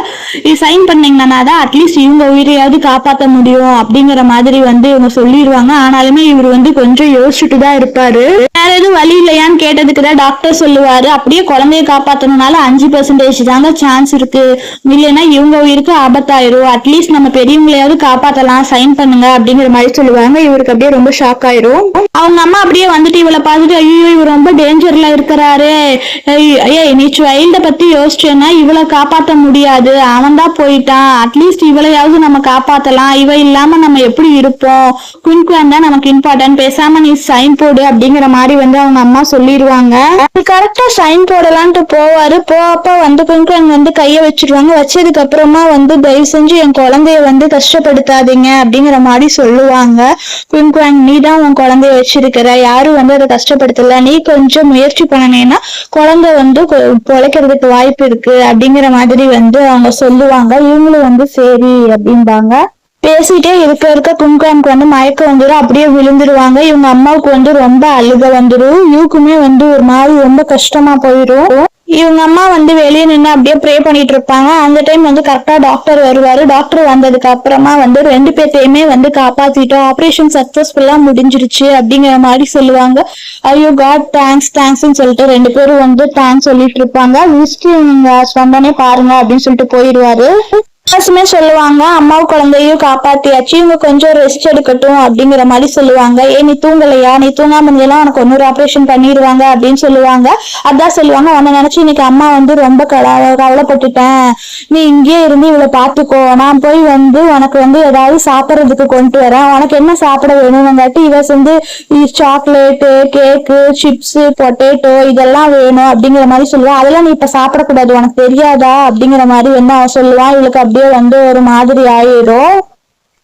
இது சைன் பண்ணீங்கன்னா தான் அட்லீஸ்ட் இவங்க உயிரையாவது காப்பாற்ற முடியும் அப்படிங்கிற மாதிரி வந்து இவங்க சொல்லிடுவாங்க. ஆனாலுமே இவர் வந்து கொஞ்சம் யோசிச்சுட்டு தான் இருப்பாரு. வேற எதுவும் வழி இல்லையான்னு கேட்டதுக்கு தான் டாக்டர் சொல்லுவாரு, அப்படியே குழந்தைய காப்பாற்றணும்னால 5% தாங்க சான்ஸ் இருக்கு, இல்லைன்னா இவங்க உயிருக்கு ஆபத்தாயிரும், அட்லீஸ்ட் நம்ம பெரியவங்களையாவது காப்பாற்றலாம், சைன் பண்ணுங்க அப்படிங்கிற மாதிரி சொல்லுவாங்க. இவருக்கு அப்படியே ரொம்ப ஷாக் ஆயிரும். அவங்க அம்மா அப்படியே வந்துட்டு இவளை பார்த்துட்டு, ஐயோ இவர் ரொம்ப டேஞ்சர்ல இருக்கிறாரு, ஏய் நீ சைல்ட பத்தி யோசிச்சேன்னா இவளை காப்பாற்ற முடியாது, அவன் தான் போயிட்டான், அட்லீஸ்ட் இவளையாவது நம்ம காப்பாத்தலாம், இவ இல்லாம நம்ம எப்படி இருப்போம், குயின்குவான் தான் நமக்கு இம்பார்ட்டன்ட், பேசாம நீ சைன் போடு அப்படிங்கிற மாதிரி வந்து அவங்க அம்மா சொல்லிடுவாங்க. கரெக்டா சைன் போடலான்ட்டு போவாரு. போப்ப வந்து குயின்குவான் வந்து கைய வச்சிருவாங்க. வச்சதுக்கு அப்புறமா வந்து தயவு செஞ்சு என் குழந்தைய வந்து கஷ்டப்படுத்தாதீங்க அப்படிங்கிற மாதிரி சொல்லுவாங்க. குயின்குவான், நீ தான் உன் குழந்தைய வச்சிருக்கிற, யாரும் வந்து அதை கஷ்டப்படுத்தல, நீ கொஞ்சம் முயற்சி பண்ணனேன்னா குழந்தை வந்து பொழைக்கிறதுக்கு வாய்ப்பு இருக்கு அப்படிங்கிற மாதிரி வந்து அவங்க சொல்லுவாங்க. இவங்களும் வந்து சரி அப்படின்பாங்க. பேசிட்டே இருக்க குயின்குவானுக்கு வந்து மயக்கம் வந்துடும், அப்படியே விழுந்துருவாங்க. இவங்க அம்மாவுக்கு வந்து ரொம்ப அழுக வந்துடும். இவக்குமே வந்து ஒரு மாதிரி ரொம்ப கஷ்டமா போயிடும். இவங்க அம்மா வந்து வெளியே நின்று அப்படியே ப்ரே பண்ணிட்டு இருப்பாங்க. அந்த டைம் வந்து கரெக்டா டாக்டர் வருவாரு. டாக்டர் வந்ததுக்கு அப்புறமா வந்து 2 பேர்த்தையுமே வந்து காப்பாத்திட்டோம், ஆப்ரேஷன் சக்சஸ்ஃபுல்லா முடிஞ்சிருச்சு அப்படிங்கிற மாதிரி சொல்லுவாங்க. ஐயோ காட் தேங்க்ஸ்ன்னு சொல்லிட்டு 2 பேரும் வந்து தேங்க்ஸ் சொல்லிட்டு இருப்பாங்க. லிஸ்ட் நீங்க சொன்னோடனே பாருங்க அப்படின்னு சொல்லிட்டு போயிடுவாரு. சொல்லுவாங்க, அம்மாவும் குழந்தையும் காப்பாத்தியாச்சு, இவங்க கொஞ்சம் ரெஸ்ட் எடுக்கட்டும் அப்படிங்கிற மாதிரி சொல்லுவாங்க. நீ தூங்கலையா, நீ தூங்காம இருந்தெல்லாம் உனக்கு இன்னொரு ஆப்ரேஷன் பண்ணிடுவாங்க அப்படின்னு சொல்லுவாங்க. அதான் சொல்லுவாங்க, உன்னை நினைச்சு இன்னைக்கு அம்மா வந்து ரொம்ப கவலைப்பட்டுட்டேன், நீ இங்கே இருந்து இவளை பாத்துக்கோ, நான் போய் வந்து உனக்கு வந்து ஏதாவது சாப்பிட்றதுக்கு கொண்டு வரேன், உனக்கு என்ன சாப்பிட வேணும்ங்காட்டி இவ வந்து சாக்லேட்டு, கேக்கு, சிப்ஸ், பொட்டேட்டோ இதெல்லாம் வேணும் அப்படிங்கிற மாதிரி சொல்லுவான். அதெல்லாம் நீ இப்ப சாப்பிடக்கூடாது, உனக்கு தெரியாதா அப்படிங்கிற மாதிரி வந்து அவன் சொல்லுவான். இவளுக்கு அப்படியே வந்து ஒரு மாதிரி ஆயிடும்.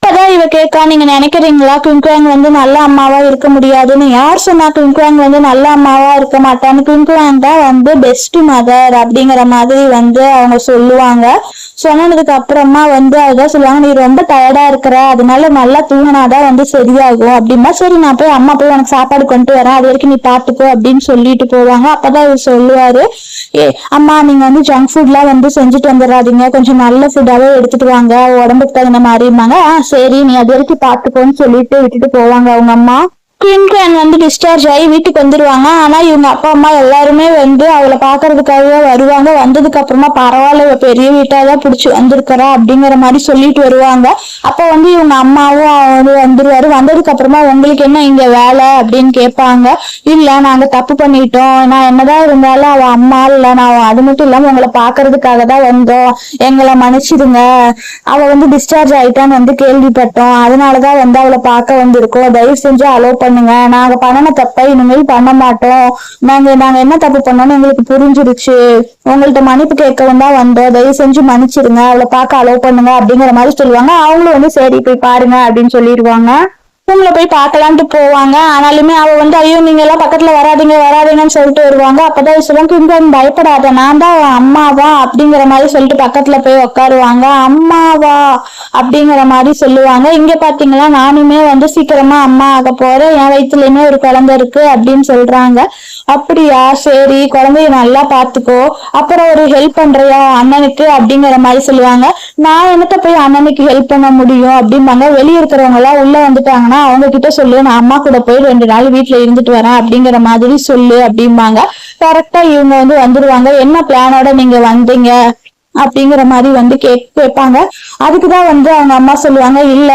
இப்பதான் இவ கேட்கா, நீங்க நினைக்கிறீங்களா குயின்குவான் வந்து நல்ல அம்மாவா இருக்க முடியாதுன்னு? யார் சொன்னா குயின்குவான் வந்து நல்ல அம்மாவா இருக்க மாட்டான்னு? குயின்குவான் தான் வந்து பெஸ்ட் மதர் அப்படிங்கிற மாதிரி வந்து அவங்க சொல்லுவாங்க. சொன்னதுக்கு அப்புறமா வந்து அதான் சொல்லுவாங்க, நீ ரொம்ப டயர்டா இருக்கிற, அதனால நல்லா தூங்கினாதான் வந்து சரியாகும் அப்படின்னா, சரி நான் போய் அம்மா போய் உனக்கு சாப்பாடு கொண்டு வரேன், அது வரைக்கும் நீ பாத்துக்கோ அப்படின்னு சொல்லிட்டு போவாங்க. அப்பதான் இவர் சொல்லுவாரு, அம்மா நீங்க வந்து ஜங்க் ஃபுட்லாம் வந்து செஞ்சுட்டு வந்துடாதீங்க, கொஞ்சம் நல்ல ஃபுட்டாவே எடுத்துட்டு வாங்க, உடம்புக்கு தகுந்த மாதிரிமாங்க. சரி நீ அது வரைக்கும் பாத்துக்கோன்னு சொல்லிட்டு விட்டுட்டு போவாங்க அவங்க அம்மா. குயின்குவான் வந்து டிஸ்சார்ஜ் ஆகி வீட்டுக்கு வந்துருவாங்க. ஆனா இவங்க அப்பா அம்மா எல்லாருமே வந்து அவளை பாக்குறதுக்காகவே வருவாங்க. வந்ததுக்கு அப்புறமா பரவாயில்ல, இவ பெரிய வீட்டாதான் புடிச்சு வந்திருக்கிறா அப்படிங்கிற மாதிரி சொல்லிட்டு வருவாங்க. அப்ப வந்து இவங்க அம்மாவும் அவரு வந்துருவாரு. வந்ததுக்கு அப்புறமா உங்களுக்கு என்ன இங்க வேலை அப்படின்னு கேட்பாங்க. இல்ல நாங்க தப்பு பண்ணிட்டோம், நான் என்னதான் இருந்தாலும் அவ அம்மா இல்ல, நான் அது மட்டும் இல்லாம உங்களை பாக்குறதுக்காக தான் வந்தோம், எங்களை மன்னிச்சிடுங்க, அவ வந்து டிஸ்சார்ஜ் ஆயிட்டான்னு வந்து கேள்விப்பட்டோம், அதனாலதான் வந்து அவளை பார்க்க வந்திருக்கோம், தயவு செஞ்சு அலோ பண்ணுங்க, நாங்க பண்ணன தப்ப இனிமேல் பண்ண மாட்டோம், நாங்க என்ன தப்பு பண்ணோம்னு எங்களுக்கு புரிஞ்சிருச்சு, உங்கள்ட்ட மன்னிப்பு கேட்கவும் தான் வந்தோம், தயவு செஞ்சு மன்னிச்சிருங்க, அவளை பார்க்க அலோ பண்ணுங்க அப்படிங்கிற மாதிரி சொல்லுவாங்க. அவங்களும் வந்து சரி போய் பாருங்க அப்படின்னு சொல்லிடுவாங்க. ரூம்ல போய் பார்க்கலான்ட்டு போவாங்க. ஆனாலுமே அவ வந்து ஐயோ நீங்க எல்லாம் பக்கத்துல வராதீங்கன்னு சொல்லிட்டு வருவாங்க. அப்பதான் சொல்லுவாங்க, குயின்குவான் பயப்படாத, நான் தான் அவன் அம்மாவா அப்படிங்கிற மாதிரி சொல்லிட்டு பக்கத்துல போய் உட்காருவாங்க. அம்மாவா அப்படிங்கிற மாதிரி சொல்லுவாங்க. இங்க பாத்தீங்கன்னா நானுமே வந்து சீக்கிரமா அம்மா ஆக போறேன், என் வயிற்றுலயுமே ஒரு குழந்தை இருக்கு அப்படின்னு சொல்றாங்க. அப்படியா, சரி குழந்தைய நல்லா பாத்துக்கோ, அப்புறம் ஒரு ஹெல்ப் பண்றியா அண்ணனுக்கு அப்படிங்கிற மாதிரி சொல்லுவாங்க. நான் என்னத்த போய் அண்ணனுக்கு ஹெல்ப் பண்ண முடியும் அப்படிம்பாங்க. வெளியே இருக்கிறவங்க எல்லாம் உள்ள வந்துட்டாங்கன்னா அவங்க கிட்ட சொல்லு, நான் அம்மா கூட போய் 2 நாள் வீட்டுல இருந்துட்டு வரேன் அப்படிங்கிற மாதிரி சொல்லு அப்படிம்பாங்க. கரெக்டா இவங்க வந்து வந்துருவாங்க. என்ன பிளானோட நீங்க வந்தீங்க அப்படிங்கிற மாதிரி வந்து கேட்பாங்க. அதுக்குதான் வந்து அவங்க அம்மா சொல்லுவாங்க, இல்ல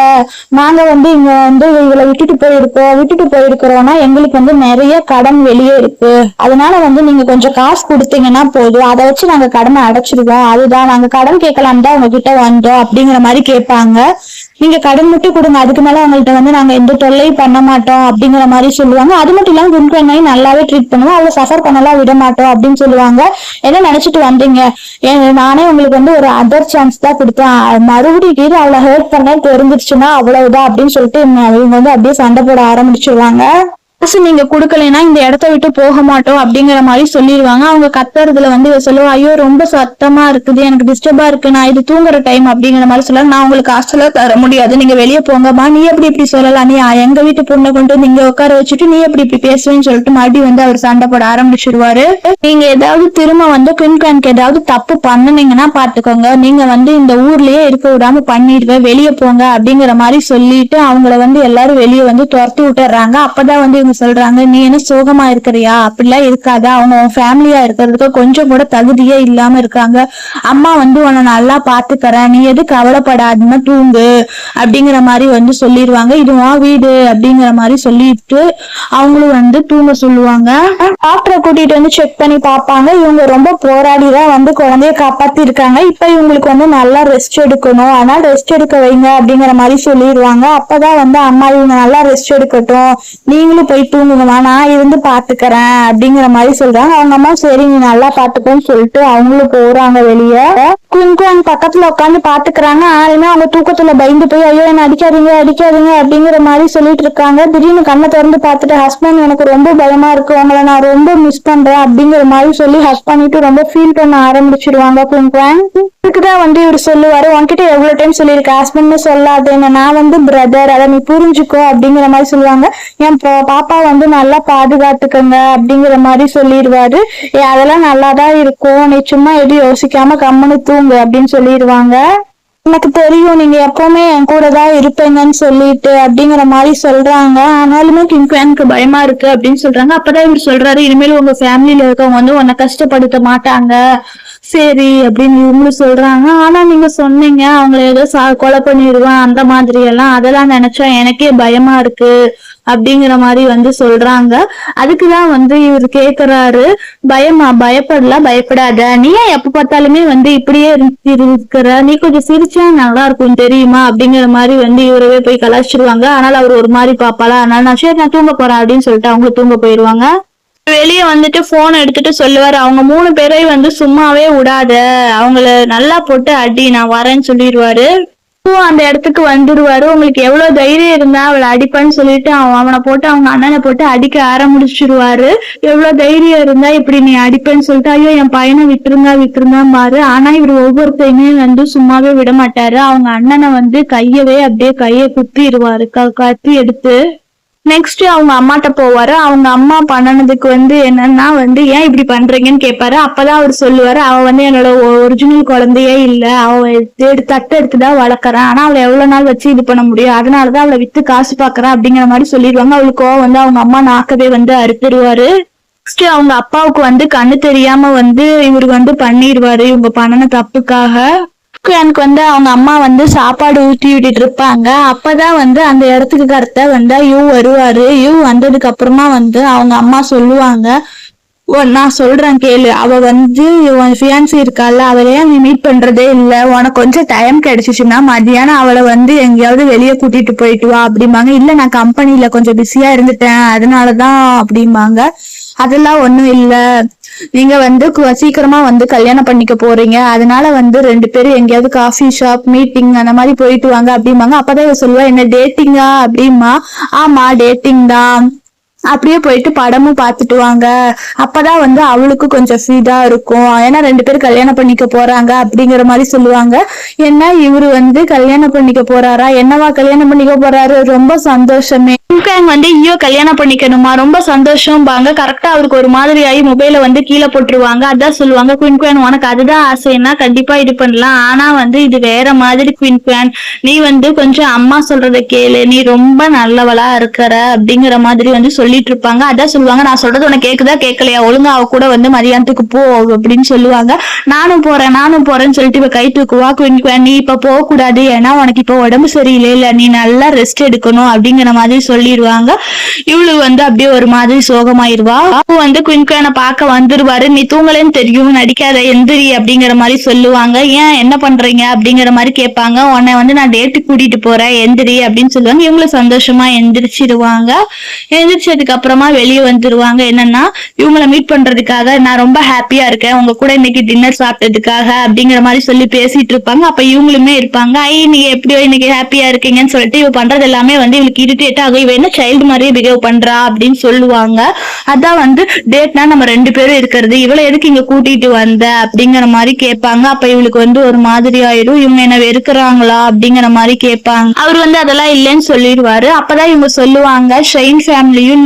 நாங்க வந்து இங்க வந்து இவளை விட்டுட்டு போயிருக்கிறோம்னா எங்களுக்கு வந்து நிறைய கடன் வெளியே இருக்கு, அதனால வந்து நீங்க கொஞ்சம் காசு கொடுத்தீங்கன்னா போதும், அதை வச்சு நாங்க கடனை அடைச்சிருவோம், அதுதான் நாங்க கடன் கேட்கலாம் தான் உங்ககிட்ட வந்தோம் அப்படிங்கிற மாதிரி கேட்பாங்க. நீங்க கடன் மட்டும் கொடுங்க, அதுக்கு மேல அவங்கள்ட்ட வந்து நாங்க எந்த தொல்லையும் பண்ண மாட்டோம் அப்படிங்கிற மாதிரி சொல்லுவாங்க. அது மட்டும் இல்லாம குயின்குவானையும் நல்லாவே ட்ரீட் பண்ணுவோம், அவளை சஃபர் பண்ணலாம் விட மாட்டோம் அப்படின்னு சொல்லுவாங்க. என்ன நினைச்சிட்டு வந்தீங்க, நானே உங்களுக்கு வந்து ஒரு அதர் சான்ஸ் தான் கொடுத்தேன், மறுபடியும் அவளை ஹர்ட் பண்ண தெரிஞ்சிருச்சுன்னா அவ்வளவுதான் அப்படின்னு சொல்லிட்டு இவங்க வந்து அப்படியே சண்டை போட ஆரம்பிச்சிருவாங்க. காசு நீங்க குடுக்கலைன்னா இந்த இடத்த விட்டு போக மாட்டோம் அப்படிங்கிற மாதிரி சொல்லிடுவாங்க. அவங்க கத்துறதுல வந்து சொல்லுவா, ஐயோ ரொம்ப சத்தமா இருக்குது, எனக்கு டிஸ்டர்பா இருக்கு, நான் இது தூங்குற டைம் அப்படிங்கிற மாதிரி சொல்ல, நான் உங்களுக்கு ஹாஸ்டல்ல தர முடியாது, நீங்க வெளியே போங்கம்மா, நீ எப்படி இப்படி சொல்லலாம், நீ எங்க வீட்டு பொண்ணை கொண்டு நீங்க உட்கார வச்சுட்டு நீ எப்படி இப்படி பேசுவேன்னு சொல்லிட்டு மறுபடியும் வந்து அவர் சண்டை போட ஆரம்பிச்சிருவாரு. நீங்க ஏதாவது திரும்ப வந்து குயின்குவானுக்கு ஏதாவது தப்பு பண்ணுனீங்கன்னா பாத்துக்கோங்க, நீங்க வந்து இந்த ஊர்லயே இருக்க விடாம பண்ணிடுவேன், வெளியே போங்க அப்படிங்கிற மாதிரி சொல்லிட்டு அவங்கள வந்து எல்லாரும் வெளியே வந்து துரத்தி விட்டுறாங்க. அப்பதான் வந்து இவங்க சொல்றாங்க, நீ என்ன சோகமா இருக்கிறியா, அப்படிலாம் இருக்காத, அவங்க ஃபேமிலியா இருக்கிறதுக்கு கொஞ்சம் கூட தகுதியே இல்லாம இருக்காங்க, அம்மா வந்து உன்னை நல்லா பாத்துக்கறேன், நீ எது கவலைப்படாதுன்னு தூங்கு அப்படிங்கிற மாதிரி வந்து சொல்லிடுவாங்க. இதுவா வீடு அப்படிங்கிற மாதிரி சொல்லிட்டு அவங்களும் வந்து தூங்க சொல்லுவாங்க. டாக்டரை கூட்டிட்டு வந்து செக் பண்ணி பார்ப்பாங்க. இவங்க ரொம்ப போராடிதான் வந்து குழந்தைய காப்பாத்தி இருக்காங்க. இப்ப இவங்களுக்கு வந்து நல்லா ரெஸ்ட் எடுக்கணும், அதனால ரெஸ்ட் எடுக்க வைங்க அப்படிங்கிற மாதிரி சொல்லிடுவாங்க. அப்பதான் வந்து அம்மா இவங்க நல்லா ரெஸ்ட் எடுக்கட்டும், நீங்களும் போய் தூங்குங்கம்மா, நான் இருந்து பாத்துக்கிறேன் அப்படிங்கிற மாதிரி சொல்றாங்க. அவங்க அம்மா சரி நீ நல்லா பாத்துக்கோன்னு சொல்லிட்டு அவங்களும் போறாங்க வெளியே. குயின்குவான் பக்கத்துல உட்காந்து பாத்துக்கிறாங்க. ஆனாலுமே அவங்க தூக்கத்துல பயந்து போய் ஐயோ என்ன அடிக்காதீங்க அப்படிங்கிற மாதிரி சொல்லிட்டு இருக்காங்க. திடீர்னு கண்ணை திறந்து பார்த்துட்டு, ஹஸ்பண்ட் எனக்கு ரொம்ப பயமா இருக்கு, உங்களை நான் ரொம்ப மிஸ் பண்றேன் அப்படிங்கிற மாதிரி சொல்லி ஹஸ் பண்ணிட்டு ரொம்ப ஃபீல் பண்ண ஆரம்பிச்சிருவாங்க குயின்குவான். இதுக்குதான் வந்து இவர் சொல்லுவாரு, உன்கிட்ட எவ்வளவு டைம் சொல்லியிருக்க ஹஸ்பண்ட்னு சொல்லாதேன்னு, நான் வந்து பிரதர், அதை நீ புரிஞ்சுக்கோ அப்படிங்கிற மாதிரி சொல்லுவாங்க. என் பாப்பா வந்து நல்லா பாதுகாத்துக்கங்க அப்படிங்கிற மாதிரி சொல்லிடுவாரு. அதெல்லாம் நல்லாதான் இருக்கும், நீ சும்மா எதுவும் யோசிக்காம கம்முன்னு தூங்கு அப்படின்னு சொல்லிடுவாங்க. எனக்கு தெரியும் நீங்க எப்பவுமே என் கூட தான் இருப்பீங்கன்னு சொல்லிட்டு அப்படிங்கிற மாதிரி சொல்றாங்க. ஆனாலுமே குயின்குவானுக்கு பயமா இருக்கு அப்படின்னு சொல்றாங்க. அப்பதான் இவர் சொல்றாரு, இனிமேல் உங்க ஃபேமிலியில இருக்கவங்க வந்து உன்னை கஷ்டப்படுத்த மாட்டாங்க, சரி அப்படின்னு இவங்களும் சொல்றாங்க. ஆனா நீங்க சொன்னீங்க அவங்கள ஏதோ கொலை பண்ணிடுவேன் அந்த மாதிரி எல்லாம், அதெல்லாம் நினைச்சா எனக்கே பயமா இருக்கு அப்படிங்கிற மாதிரி வந்து சொல்றாங்க. அதுக்குதான் வந்து இவர் கேக்குறாரு, பயப்படாத, நீ ஏன் எப்ப பார்த்தாலுமே வந்து இப்படியே இருக்கிற, நீ கொஞ்சம் சிரிச்சா நல்லா இருக்கும் தெரியுமா அப்படிங்கிற மாதிரி வந்து இவரவே போய் கலாச்சிருவாங்க. ஆனால் அவர் ஒரு மாதிரி பாப்பாளா, அதனால நான் சரி நான் தூங்க போறேன் அப்படின்னு சொல்லிட்டு அவங்களும் தூங்க போயிருவாங்க. வெளியே வந்துட்டு போன் எடுத்துட்டு சொல்லுவாரு, அவங்க 3 பேரையும் வந்து சும்மாவே விடாத, அவங்கள நல்லா போட்டு அடி, நான் வரேன்னு சொல்லிடுவாரு. அந்த இடத்துக்கு வந்துருவாரு. உங்களுக்கு எவ்வளவு தைரியம் இருந்தா அவளை அடிப்பான்னு சொல்லிட்டு அவனை போட்டு அவங்க அண்ணனை போட்டு அடிக்க ஆரம்பிச்சிருவாரு. எவ்வளவு தைரியம் இருந்தா இப்படி நீ அடிப்பேன்னு சொல்லிட்டு ஐயோ என் பையனை விட்டுருங்க பாரு. ஆனா இவர் ஒவ்வொருத்தையுமே வந்து சும்மாவே விட மாட்டாரு. அவங்க அண்ணனை வந்து கையை குத்திடுவாரு கத்தி எடுத்து. நெக்ஸ்ட் அவங்க அம்மாட்ட போவாரு. அவங்க அம்மா பண்ணனதுக்கு வந்து என்னன்னா வந்து ஏன் இப்படி பண்றீங்கன்னு கேட்பாரு. அப்பதான் அவர் சொல்லுவாரு, அவ வந்து என்னோட ஒரிஜினல் குழந்தையே இல்ல, அவ தட்டு எடுத்துதான் வளர்க்கறான், ஆனா அவளை எவ்வளவு நாள் வச்சு இது பண்ண முடியும், அதனாலதான் அவளை வித்து காசு பாக்குறான் அப்படிங்கிற மாதிரி சொல்லிடுவாங்க. அவளுக்கோ வந்து அவங்க அம்மா நாக்கவே வந்து அறுத்துருவாரு. நெக்ஸ்ட் அவங்க அப்பாவுக்கு வந்து கண்ணு தெரியாம வந்து இவரு வந்து பண்ணிடுவாரு இவங்க பண்ணன தப்புக்காக. எனக்கு வந்து அவங்க அம்மா வந்து சாப்பாடு ஊட்டி விட்டுட்டு இருப்பாங்க. அப்பதான் வந்து அந்த இடத்துக்கு கரெக்டா வந்து வருவாரு. வந்ததுக்கு அப்புறமா வந்து அவங்க அம்மா சொல்லுவாங்க, நான் சொல்றேன் கேளு, அவ வந்து ஃபியான்சி இருக்கால, அவளையே நீ மீட் பண்றதே இல்ல, உனக்கு கொஞ்சம் டைம் கிடைச்சிச்சுன்னா மதியானம் அவளை வந்து எங்கேயாவது வெளியே கூட்டிட்டு போயிட்டு வா அப்படிம்பாங்க. இல்ல நான் கம்பெனில கொஞ்சம் பிஸியா இருந்துட்டேன் அதனாலதான் அப்படிம்பாங்க. அதெல்லாம் ஒண்ணும் இல்ல, நீங்க வந்து சீக்கிரமா வந்து கல்யாணம் பண்ணிக்க போறீங்க, அதனால வந்து 2 பேரும் எங்கேயாவது காஃபி ஷாப் மீட்டிங் அந்த மாதிரி போயிட்டு வாங்க அப்படிம்பாங்க. அப்பதான் சொல்லுவா, என்ன டேட்டிங்கா அப்படிமா. ஆமா டேட்டிங் தான், அப்படியே போயிட்டு படமும் பாத்துட்டு வாங்க, அப்பதான் வந்து அவளுக்கு கொஞ்சம் ஃப்ரீடா இருக்கும், ஏன்னா 2 பேரும் கல்யாணம் பண்ணிக்க போறாங்க அப்படிங்கிற மாதிரி சொல்லுவாங்க. ஏன்னா இவரு வந்து கல்யாணம் பண்ணிக்க போறாரா, என்னவா கல்யாணம் பண்ணிக்க போறாரு, ரொம்ப சந்தோஷமே. வந்து கல்யாணம் பண்ணிக்கணுமா, ரொம்ப சந்தோஷம் பாங்க. கரெக்டா அவருக்கு ஒரு மாதிரி ஆகி மொபைல வந்து கீழே போட்டுருவாங்க. அதான் சொல்லுவாங்க, குயின் உனக்கு அதுதான் ஆசைன்னா கண்டிப்பா இது பண்ணலாம், ஆனா வந்து இது வேற மாதிரி குயின், நீ வந்து கொஞ்சம் அம்மா சொல்றத கேளு, நீ ரொம்ப நல்லவளா இருக்கிற அப்படிங்கிற மாதிரி வந்து சொல்லிட்டு இருப்பாங்க. அதான் சொல்லுவாங்க, நான் சொல்றது உனக்கு கேக்குதா கேட்கலையா, ஒழுங்கா அவ கூட வந்து மதியானத்துக்கு போ அப்படின்னு சொல்லுவாங்க. நானும் போறேன்னு சொல்லிட்டு இப்ப கை தூக்குவா. குயின் நீ இப்ப போக கூடாது, ஏன்னா உனக்கு இப்ப உடம்பு சரியில்லை, இல்ல நீ நல்லா ரெஸ்ட் எடுக்கணும் அப்படிங்கிற மாதிரி சொல்லிடுவாங்க. இவளுக்கு வந்து அப்படியே ஒரு மாதிரி சோகமாயிருவா. அவ வந்து குயின்குயினை பார்க்க வந்துருவாரு. நீ தூங்கலன்னு தெரியும், நடிக்காத எந்திரி அப்படிங்கிற மாதிரி சொல்லுவாங்க. ஏன் என்ன பண்றீங்க அப்படிங்கிற மாதிரி கேட்பாங்க. உன்னை வந்து நான் டேட்டுக்கு கூட்டிட்டு போறேன் எந்திரி அப்படின்னு சொல்லுவாங்க. இவங்களும் சந்தோஷமா எந்திரிச்சிருவாங்க. எந்திரிச்சதுக்கு அப்புறமா வெளியே வந்துருவாங்க. என்னன்னா இவங்களை மீட் பண்றதுக்காக நான் ரொம்ப ஹாப்பியா இருக்கேன், உங்க கூட இன்னைக்கு டின்னர் சாப்பிட்டதுக்காக அப்படிங்கிற மாதிரி சொல்லி பேசிட்டு இருப்பாங்க. அப்ப இவங்களுமே இருப்பாங்க, நீங்க எப்படியோ இன்னைக்கு ஹாப்பியா இருக்கீங்கன்னு சொல்லிட்டு இவ பண்றது எல்லாமே வந்து இவளுக்கு இரிட்டேட் ஆகும். இவ என்ன சைல்டு மாதிரியே பிஹேவ் பண்றா அப்படின்னு சொல்லுவாங்க. அதான் வந்து டேட்னா நம்ம 2 பேரும் இருக்கிறது, இவளை எதுக்கு இங்க கூட்டிட்டு வந்த அப்படிங்கிற மாதிரி கேட்பாங்க. அப்ப இவளுக்கு வந்து ஒரு மாதிரி ஆயிடும், இவங்க என்ன வெறுக்கிறாங்களா அப்படிங்கிற மாதிரி கேட்பாங்க. அவர் வந்து அதெல்லாம் இல்லைன்னு சொல்லிடுவாரு. அப்பதான் இவங்க சொல்லுவாங்க, ஷைன் ஃபேமிலியும்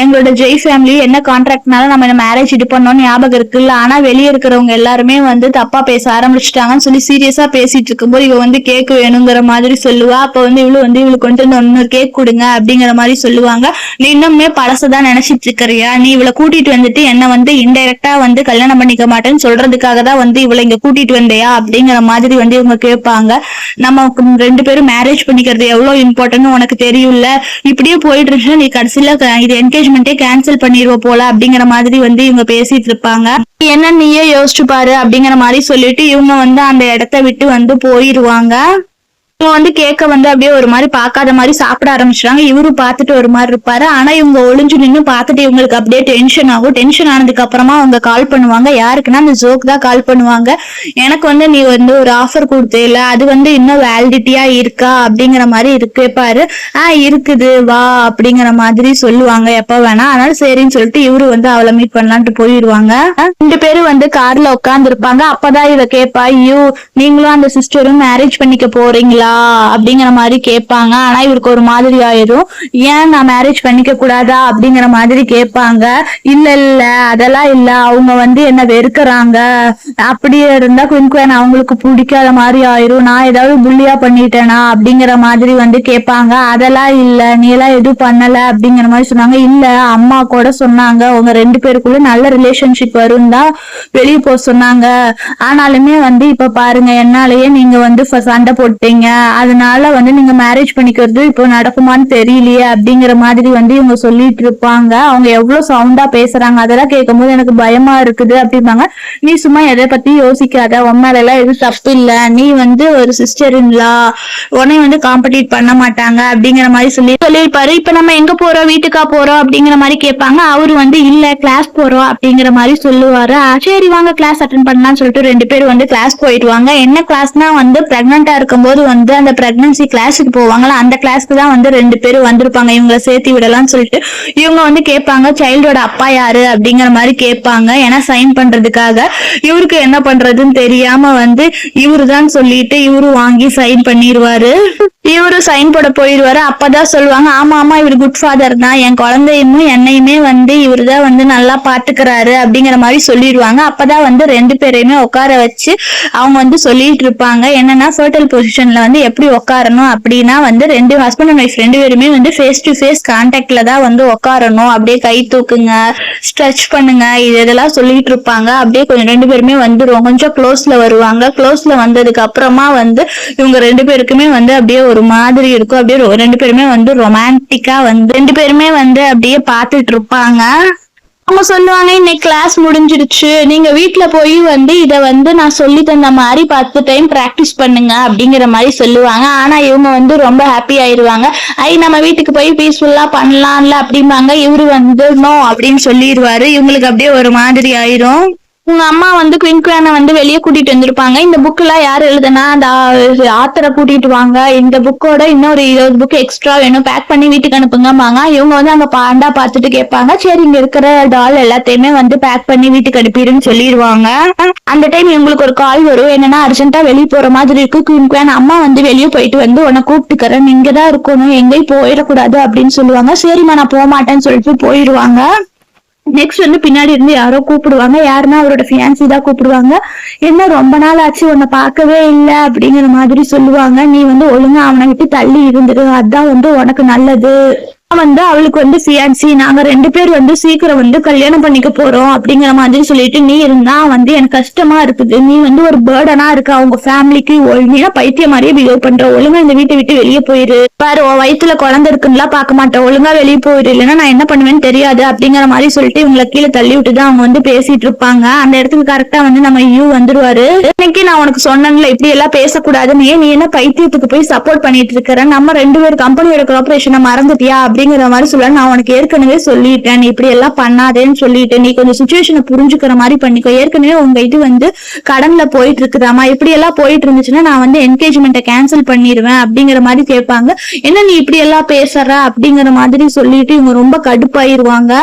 எங்களோட ஜெய் ஃபேமிலியும் என்ன கான்ட்ராக்ட்னால நம்ம மேரேஜ் இது பண்ணோம்னு ஞாபகம் இருக்குல்ல, ஆனா வெளியே இருக்கிறவங்க எல்லாருமே வந்து தப்பா பேச ஆரம்பிச்சுட்டாங்கன்னு சொல்லி சீரியஸா பேசிட்டு இருக்கும்போது இவ வந்து கேக் வேணுங்கிற மாதிரி சொல்லுவா. அப்ப வந்து இவளுக்கு வந்து இன்னொரு கேக் கொடுங்க அப்படிங்கிற மாதிரி சொல்லுவாங்க. நீ இன்னுமே பழசதான் நினைச்சிட்டு இருக்கிறியா, நீ இவளை கூட்டிட்டு வந்துட்டு என்ன வந்து இன்டைரக்டா வந்து கல்யாணம் பண்ணிக்க மாட்டேன்னு சொல்றதுக்காக தான் வந்து இவளை இங்க கூட்டிட்டு வந்தையா அப்படிங்கிற மாதிரி வந்து இவங்க கேட்பாங்க. நமக்கு 2 பேரும் மேரேஜ் பண்ணிக்கிறது எவ்வளவு இம்பார்ட்டன்ட் உனக்கு தெரியும்ல, இப்படியே போயிட்டு இருந்துச்சுன்னா நீ கடைசியில இது என்கேஜ்மெண்டே கேன்சல் பண்ணிடுவ போல அப்படிங்கிற மாதிரி வந்து இவங்க பேசிட்டு இருப்பாங்க. என்ன நீயே யோசிச்சு பாரு அப்படிங்கிற மாதிரி சொல்லிட்டு இவங்க வந்து அந்த இடத்த விட்டு வந்து போயிருவாங்க. இவங்க வந்து கேக்க வந்து அப்படியே ஒரு மாதிரி பார்க்காத மாதிரி சாப்பிட ஆரம்பிச்சிட்டாங்க. இவரு பார்த்துட்டு ஒரு மாதிரி இருப்பாரு. ஆனா இவங்க ஒளிஞ்சு நின்று பார்த்துட்டு இவங்களுக்கு அப்படியே டென்ஷன் ஆகும். டென்ஷன் ஆனதுக்கு அப்புறமா அவங்க கால் பண்ணுவாங்க. யாருக்குன்னா அந்த ஜோக் தான் கால் பண்ணுவாங்க. எனக்கு வந்து நீ வந்து ஒரு ஆஃபர் கொடுத்தேல, அது வந்து இன்னும் வேலிடிட்டியா இருக்கா அப்படிங்கிற மாதிரி கேட்பாரு. இருக்குது வா அப்படிங்கிற மாதிரி சொல்லுவாங்க எப்ப வேணா. அதனால சரின்னு சொல்லிட்டு இவரு வந்து அவளை மீட் பண்ணலான்ட்டு போயிடுவாங்க. 2 பேரும் வந்து கார்ல உட்கார்ந்து இருப்பாங்க. அப்பதான் இவ கேட்பா, நீங்களும் அந்த சிஸ்டரும் மேரேஜ் பண்ணிக்க போறீங்களா அப்படிங்கிற மாதிரி கேட்பாங்க. ஆனா இவருக்கு ஒரு மாதிரி ஆயிரும், ஏன் நான் மேரேஜ் பண்ணிக்க கூடாதா அப்படிங்கிற மாதிரி கேட்பாங்க. இல்ல அதெல்லாம் இல்ல, அவங்க வந்து என்ன வெறுக்கிறாங்க, அப்படியே இருந்தா குயின் அவங்களுக்கு பிடிக்காத மாதிரி ஆயிரும், நான் ஏதாவது புள்ளியா பண்ணிட்டேனா அப்படிங்கிற மாதிரி வந்து கேட்பாங்க. அதெல்லாம் இல்ல, நீ எல்லாம் எதுவும் பண்ணல அப்படிங்கிற மாதிரி சொன்னாங்க. இல்ல அம்மா கூட சொன்னாங்க உங்க 2 பேருக்குள்ள நல்ல ரிலேஷன்ஷிப் வரும் தான் வெளியே போக சொன்னாங்க, ஆனாலுமே வந்து இப்ப பாருங்க என்னாலயே நீங்க வந்து சண்டை போட்டீங்க, அதனால வந்து நீங்க மேரேஜ் பண்ணிக்கிறது இப்போ நடக்குமான்னு தெரியலையே அப்படிங்கிற மாதிரி வந்து இவங்க சொல்லிட்டு இருப்பாங்க. அவங்க எவ்வளவு சவுண்டா பேசுறாங்க அதெல்லாம் கேட்கும் போது எனக்கு பயமா இருக்குது அப்படிம்பாங்க. நீ சும்மா எதை பத்தி யோசிக்காத, உன்னால எல்லாம் எதுவும் தப்பு இல்ல, நீ வந்து ஒரு சிஸ்டர்லா, உன்னை வந்து காம்படிட் பண்ண மாட்டாங்க அப்படிங்கிற மாதிரி சொல்லியிருப்பாரு. இப்ப நம்ம எங்க போறோம், வீட்டுக்கா போறோம் அப்படிங்கிற மாதிரி கேட்பாங்க. அவரு வந்து இல்ல கிளாஸ் போறோம் அப்படிங்கிற மாதிரி சொல்லுவாரு. சரி வாங்க கிளாஸ் அட்டென்ட் பண்ணலாம்னு சொல்லிட்டு 2 பேரும் வந்து கிளாஸ் போயிடுவாங்க. என்ன கிளாஸ்னா வந்து பிரெக்னண்டா இருக்கும்போது வந்து வந்து அந்த பிரெக்னன்சி கிளாஸுக்கு போவாங்களா, அந்த கிளாஸ்க்கு தான் வந்து 2 பேரும் வந்திருப்பாங்க இவங்களை சேர்த்து விடலாம்னு சொல்லிட்டு. இவங்க வந்து கேட்பாங்க சைல்டோட அப்பா யாரு அப்படிங்கிற மாதிரி கேட்பாங்க. ஏன்னா சைன் பண்றதுக்காக. இவருக்கு என்ன பண்றதுன்னு தெரியாம வந்து இவருதான் சொல்லிட்டு இவரு வாங்கி சைன் பண்ணிடுவாரு. இவரு சைன் போட போயிடுவாரு. அப்பதான் சொல்லுவாங்க, ஆமா ஆமா இவரு குட் ஃபாதர் தான், என் குழந்தையுமே என்னையுமே வந்து இவருதான் வந்து நல்லா பாத்துக்கிறாரு அப்படிங்கிற மாதிரி சொல்லிடுவாங்க. அப்பதான் வந்து 2 பேரையுமே உட்கார வச்சு அவங்க வந்து சொல்லிட்டு இருப்பாங்க. என்னன்னா ஃபர்டைல் பொசிஷன்ல வந்து எப்படி உட்காரணும் அப்படின்னா வந்து 2 ஹஸ்பண்ட் அண்ட் ஒய்ஃப் 2 பேருமே வந்து ஃபேஸ் டு ஃபேஸ் கான்டாக்ட்ல தான் வந்து உட்காரணும். அப்படியே கை தூக்குங்க, ஸ்ட்ரெச் பண்ணுங்க, இதெல்லாம் சொல்லிட்டு இருப்பாங்க. அப்படியே கொஞ்சம் 2 பேருமே வந்துருவோம், கொஞ்சம் க்ளோஸ்ல வருவாங்க. க்ளோஸ்ல வந்ததுக்கு அப்புறமா வந்து இவங்க 2 பேருக்குமே வந்து அப்படியே ஒரு மாதிரி இருக்கும். அப்படியே 2 பேருமே வந்து ரொமான்டிக்கா வந்து 2 பேருமே வந்து அப்படியே பாத்துட்டு இருப்பாங்க. அவங்க சொல்லுவாங்க, இன்னைக்கு கிளாஸ் முடிஞ்சிருச்சு, நீங்க வீட்டுல போய் வந்து இத வந்து நான் சொல்லி தந்த மாதிரி 10 டைம் பிராக்டிஸ் பண்ணுங்க அப்படிங்கிற மாதிரி சொல்லுவாங்க. ஆனா இவங்க வந்து ரொம்ப ஹாப்பி ஆயிருவாங்க. நம்ம வீட்டுக்கு போய் பீஸ்ஃபுல்லா பண்ணலாம்ல அப்படிம்பாங்க. இவரு வந்து நோ அப்படின்னு சொல்லிடுவாரு. இவங்களுக்கு அப்படியே ஒரு மாதிரி ஆயிரும். உங்க அம்மா வந்து குயின்குவானை வந்து வெளியே கூட்டிட்டு வந்திருப்பாங்க. இந்த புக் எல்லாம் யாரு எழுதுனா அந்த ஆத்தரை கூட்டிட்டு வாங்க, இந்த புக்கோட இன்னொரு 20 புக் எக்ஸ்ட்ரா வேணும், பேக் பண்ணி வீட்டுக்கு அனுப்புங்கம்பாங்க. இவங்க வந்து அங்க பாண்டா பாத்துட்டு கேட்பாங்க, சரி இங்க இருக்கிற டால் எல்லாத்தையுமே வந்து பேக் பண்ணி வீட்டுக்கு அனுப்பிடுன்னு சொல்லிடுவாங்க. அந்த டைம் இவங்களுக்கு ஒரு கால் வரும். என்னன்னா அர்ஜென்ட்டா வெளியே போற மாதிரி இருக்கு, குயின்குவான் அம்மா வந்து வெளியே போயிட்டு வந்து உன்னை கூப்பிட்டுக்கிறேன், இங்கதான் இருக்கணும், எங்கேயும் போயிடக்கூடாது அப்படின்னு சொல்லுவாங்க. சரிம்மா நான் போக மாட்டேன்னு சொல்லிட்டு போயிடுவாங்க. நெக்ஸ்ட் வந்து பின்னாடி இருந்து யாரோ கூப்பிடுவாங்க. யாருன்னா அவரோட ஃபியான்சி தான் கூப்பிடுவாங்க. என்ன ரொம்ப நாள் ஆச்சு உன்னை பார்க்கவே இல்லை அப்படிங்கிற மாதிரி சொல்லுவாங்க. நீ வந்து ஒழுங்கா அவனை விட்டு தள்ளி இருந்துரு, அதான் வந்து உனக்கு நல்லது. வந்து அவளுக்கு வந்து ஃபியான்சி, நாங்க 2 பேர் வந்து சீக்கிரம் வந்து கல்யாணம் பண்ணிக்க போறோம் அப்படிங்கிற மாதிரி சொல்லிட்டு நீ இருந்தா வந்து எனக்கு கஷ்டமா இருக்குது, நீ வந்து ஒரு பேர்டனா இருக்க அவங்க ஃபேமிலிக்கு, ஒழுங்கா பைத்திய மாதிரியே பிஹேவ் பண்ற, ஒழுங்கா இந்த வீட்டை விட்டு வெளியே போயிரு, பாரு உன் வயித்துல குழந்தை இருக்குன்னுலாம் பார்க்க மாட்டேன், ஒழுங்கா வெளியே போயிரு, இல்லைன்னா நான் என்ன பண்ணுவேன்னு தெரியாது அப்படிங்கிற மாதிரி சொல்லிட்டு இவங்களை கீழே தள்ளி விட்டுதான் அவங்க வந்து பேசிட்டு இருப்பாங்க. அந்த இடத்துக்கு கரெக்டா வந்து நம்ம வந்துருவாரு. இன்னைக்கு நான் உனக்கு சொன்னேன்ல இப்படி எல்லாம் பேசக்கூடாதுன்னு, நீ என்ன பைத்தியத்துக்கு போய் சப்போர்ட் பண்ணிட்டு இருக்கிற, நம்ம 2 பேர் கம்பெனியோட கோஆபரேஷனை மறந்துட்டியா அப்படிங்கிற மாதிரி சொல்ல, நான் உனக்கு ஏற்கனவே சொல்லிட்டேன் நீ இப்படி எல்லாம் பண்ணாதேன்னு சொல்லிட்டு, நீ கொஞ்சம் சுச்சுவேஷனை புரிஞ்சுக்கிற மாதிரி பண்ணிக்கோ, ஏற்கனவே உங்க இது வந்து கடன்ல போயிட்டு இருக்குதாமா, இப்படி எல்லாம் போயிட்டு இருந்துச்சுன்னா நான் வந்து என்கேஜ்மெண்ட்டை கேன்சல் பண்ணிடுவேன் அப்படிங்கிற மாதிரி கேட்பாங்க. என்ன நீ இப்படி எல்லாம் பேசுற அப்படிங்கிற மாதிரி சொல்லிட்டு இவங்க ரொம்ப கடுப்பாயிருவாங்க.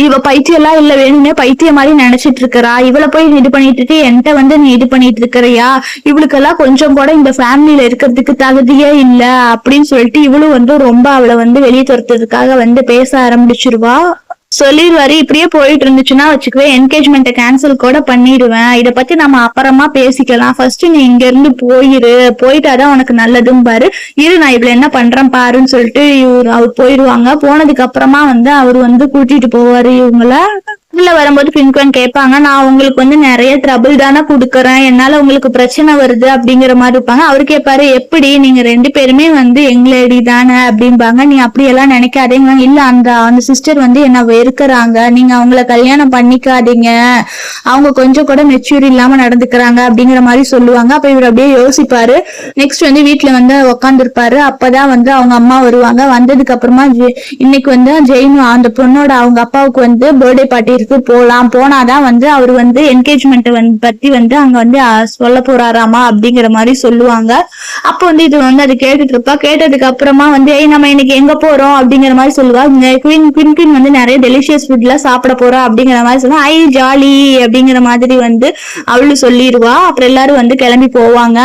இவ பைத்தியம் எல்லாம் இல்ல, வேணும்னே பைத்தியம் மாதிரி நினைச்சிட்டு இருக்கிறா, இவளை போய் இது பண்ணிட்டு இருக்கு, என்கிட்ட வந்து நீ இது பண்ணிட்டு இருக்கிறியா, இவளுக்கெல்லாம் கொஞ்சம் கூட இந்த ஃபேமிலியில இருக்கிறதுக்கு தகுதியே இல்ல அப்படின்னு சொல்லிட்டு இவளும் வந்து ரொம்ப அவளை வந்து வெளியே துரத்துறதுக்காக வந்து பேச ஆரம்பிச்சிருவா. சொல்லிடுவாரு, இப்படியே போயிட்டு இருந்துச்சுன்னா வச்சுக்குவேன் என்கேஜ்மெண்ட்டை கேன்சல் கூட பண்ணிடுவேன், இதை பத்தி நம்ம அப்புறமா பேசிக்கலாம், ஃபர்ஸ்ட் நீ இங்க இருந்து போயிட்டாதான் உனக்கு நல்லதும் பாரு, இரு நான் இவ்வளவு என்ன பண்றேன் பாருன்னு சொல்லிட்டு அவர் போயிடுவாங்க. போனதுக்கு அப்புறமா வந்து அவர் வந்து கூட்டிட்டு போவாரு இவங்கள. உள்ள வரும்போது குயின்குவான் கேட்பாங்க, நான் உங்களுக்கு வந்து நிறைய ட்ரபிள் தானே கொடுக்குறேன், என்னால உங்களுக்கு பிரச்சனை வருது அப்படிங்கிற மாதிரி இருப்பாங்க. அவரு கேட்பாரு, எப்படி நீங்க 2 பேருமே வந்து எங்களேடி தானே அப்படிம்பாங்க. நீ அப்படியெல்லாம் நினைக்காதீங்க, இல்ல அந்த சிஸ்டர் வந்து என்ன வெறுக்கிறாங்க, நீங்க அவங்கள கல்யாணம் பண்ணிக்காதீங்க, அவங்க கொஞ்சம் கூட மெச்சூர் இல்லாம நடந்துக்கிறாங்க அப்படிங்கிற மாதிரி சொல்லுவாங்க. அப்ப இவர் அப்படியே யோசிப்பாரு. நெக்ஸ்ட் வந்து வீட்டுல வந்து உட்காந்துருப்பாரு. அப்பதான் வந்து அவங்க அம்மா வருவாங்க. வந்ததுக்கு அப்புறமா இன்னைக்கு வந்து ஜெயின் அந்த பொண்ணோட அவங்க அப்பாவுக்கு வந்து பர்த்டே பார்ட்டி போனாதான் வந்து அவர் வந்து என்கேஜ்மெண்ட் பத்தி வந்து அங்க வந்து சொல்ல போறாராமா அப்படிங்கிற மாதிரி சொல்லுவாங்க. அப்ப வந்து இது வந்து அது கேட்டுட்டு இருப்பா. கேட்டதுக்கு அப்புறமா வந்து நம்ம இன்னைக்கு எங்க போறோம் அப்படிங்கிற மாதிரி சொல்லுவா. குயின் வந்து நிறைய டெலிஷியஸ் ஃபுட் எல்லாம் சாப்பிட போறா அப்படிங்கிற மாதிரி சொல்லுவா. ஜாலி அப்படிங்கிற மாதிரி வந்து அவளு சொல்லிடுவா. அப்புறம் எல்லாரும் வந்து கிளம்பி போவாங்க.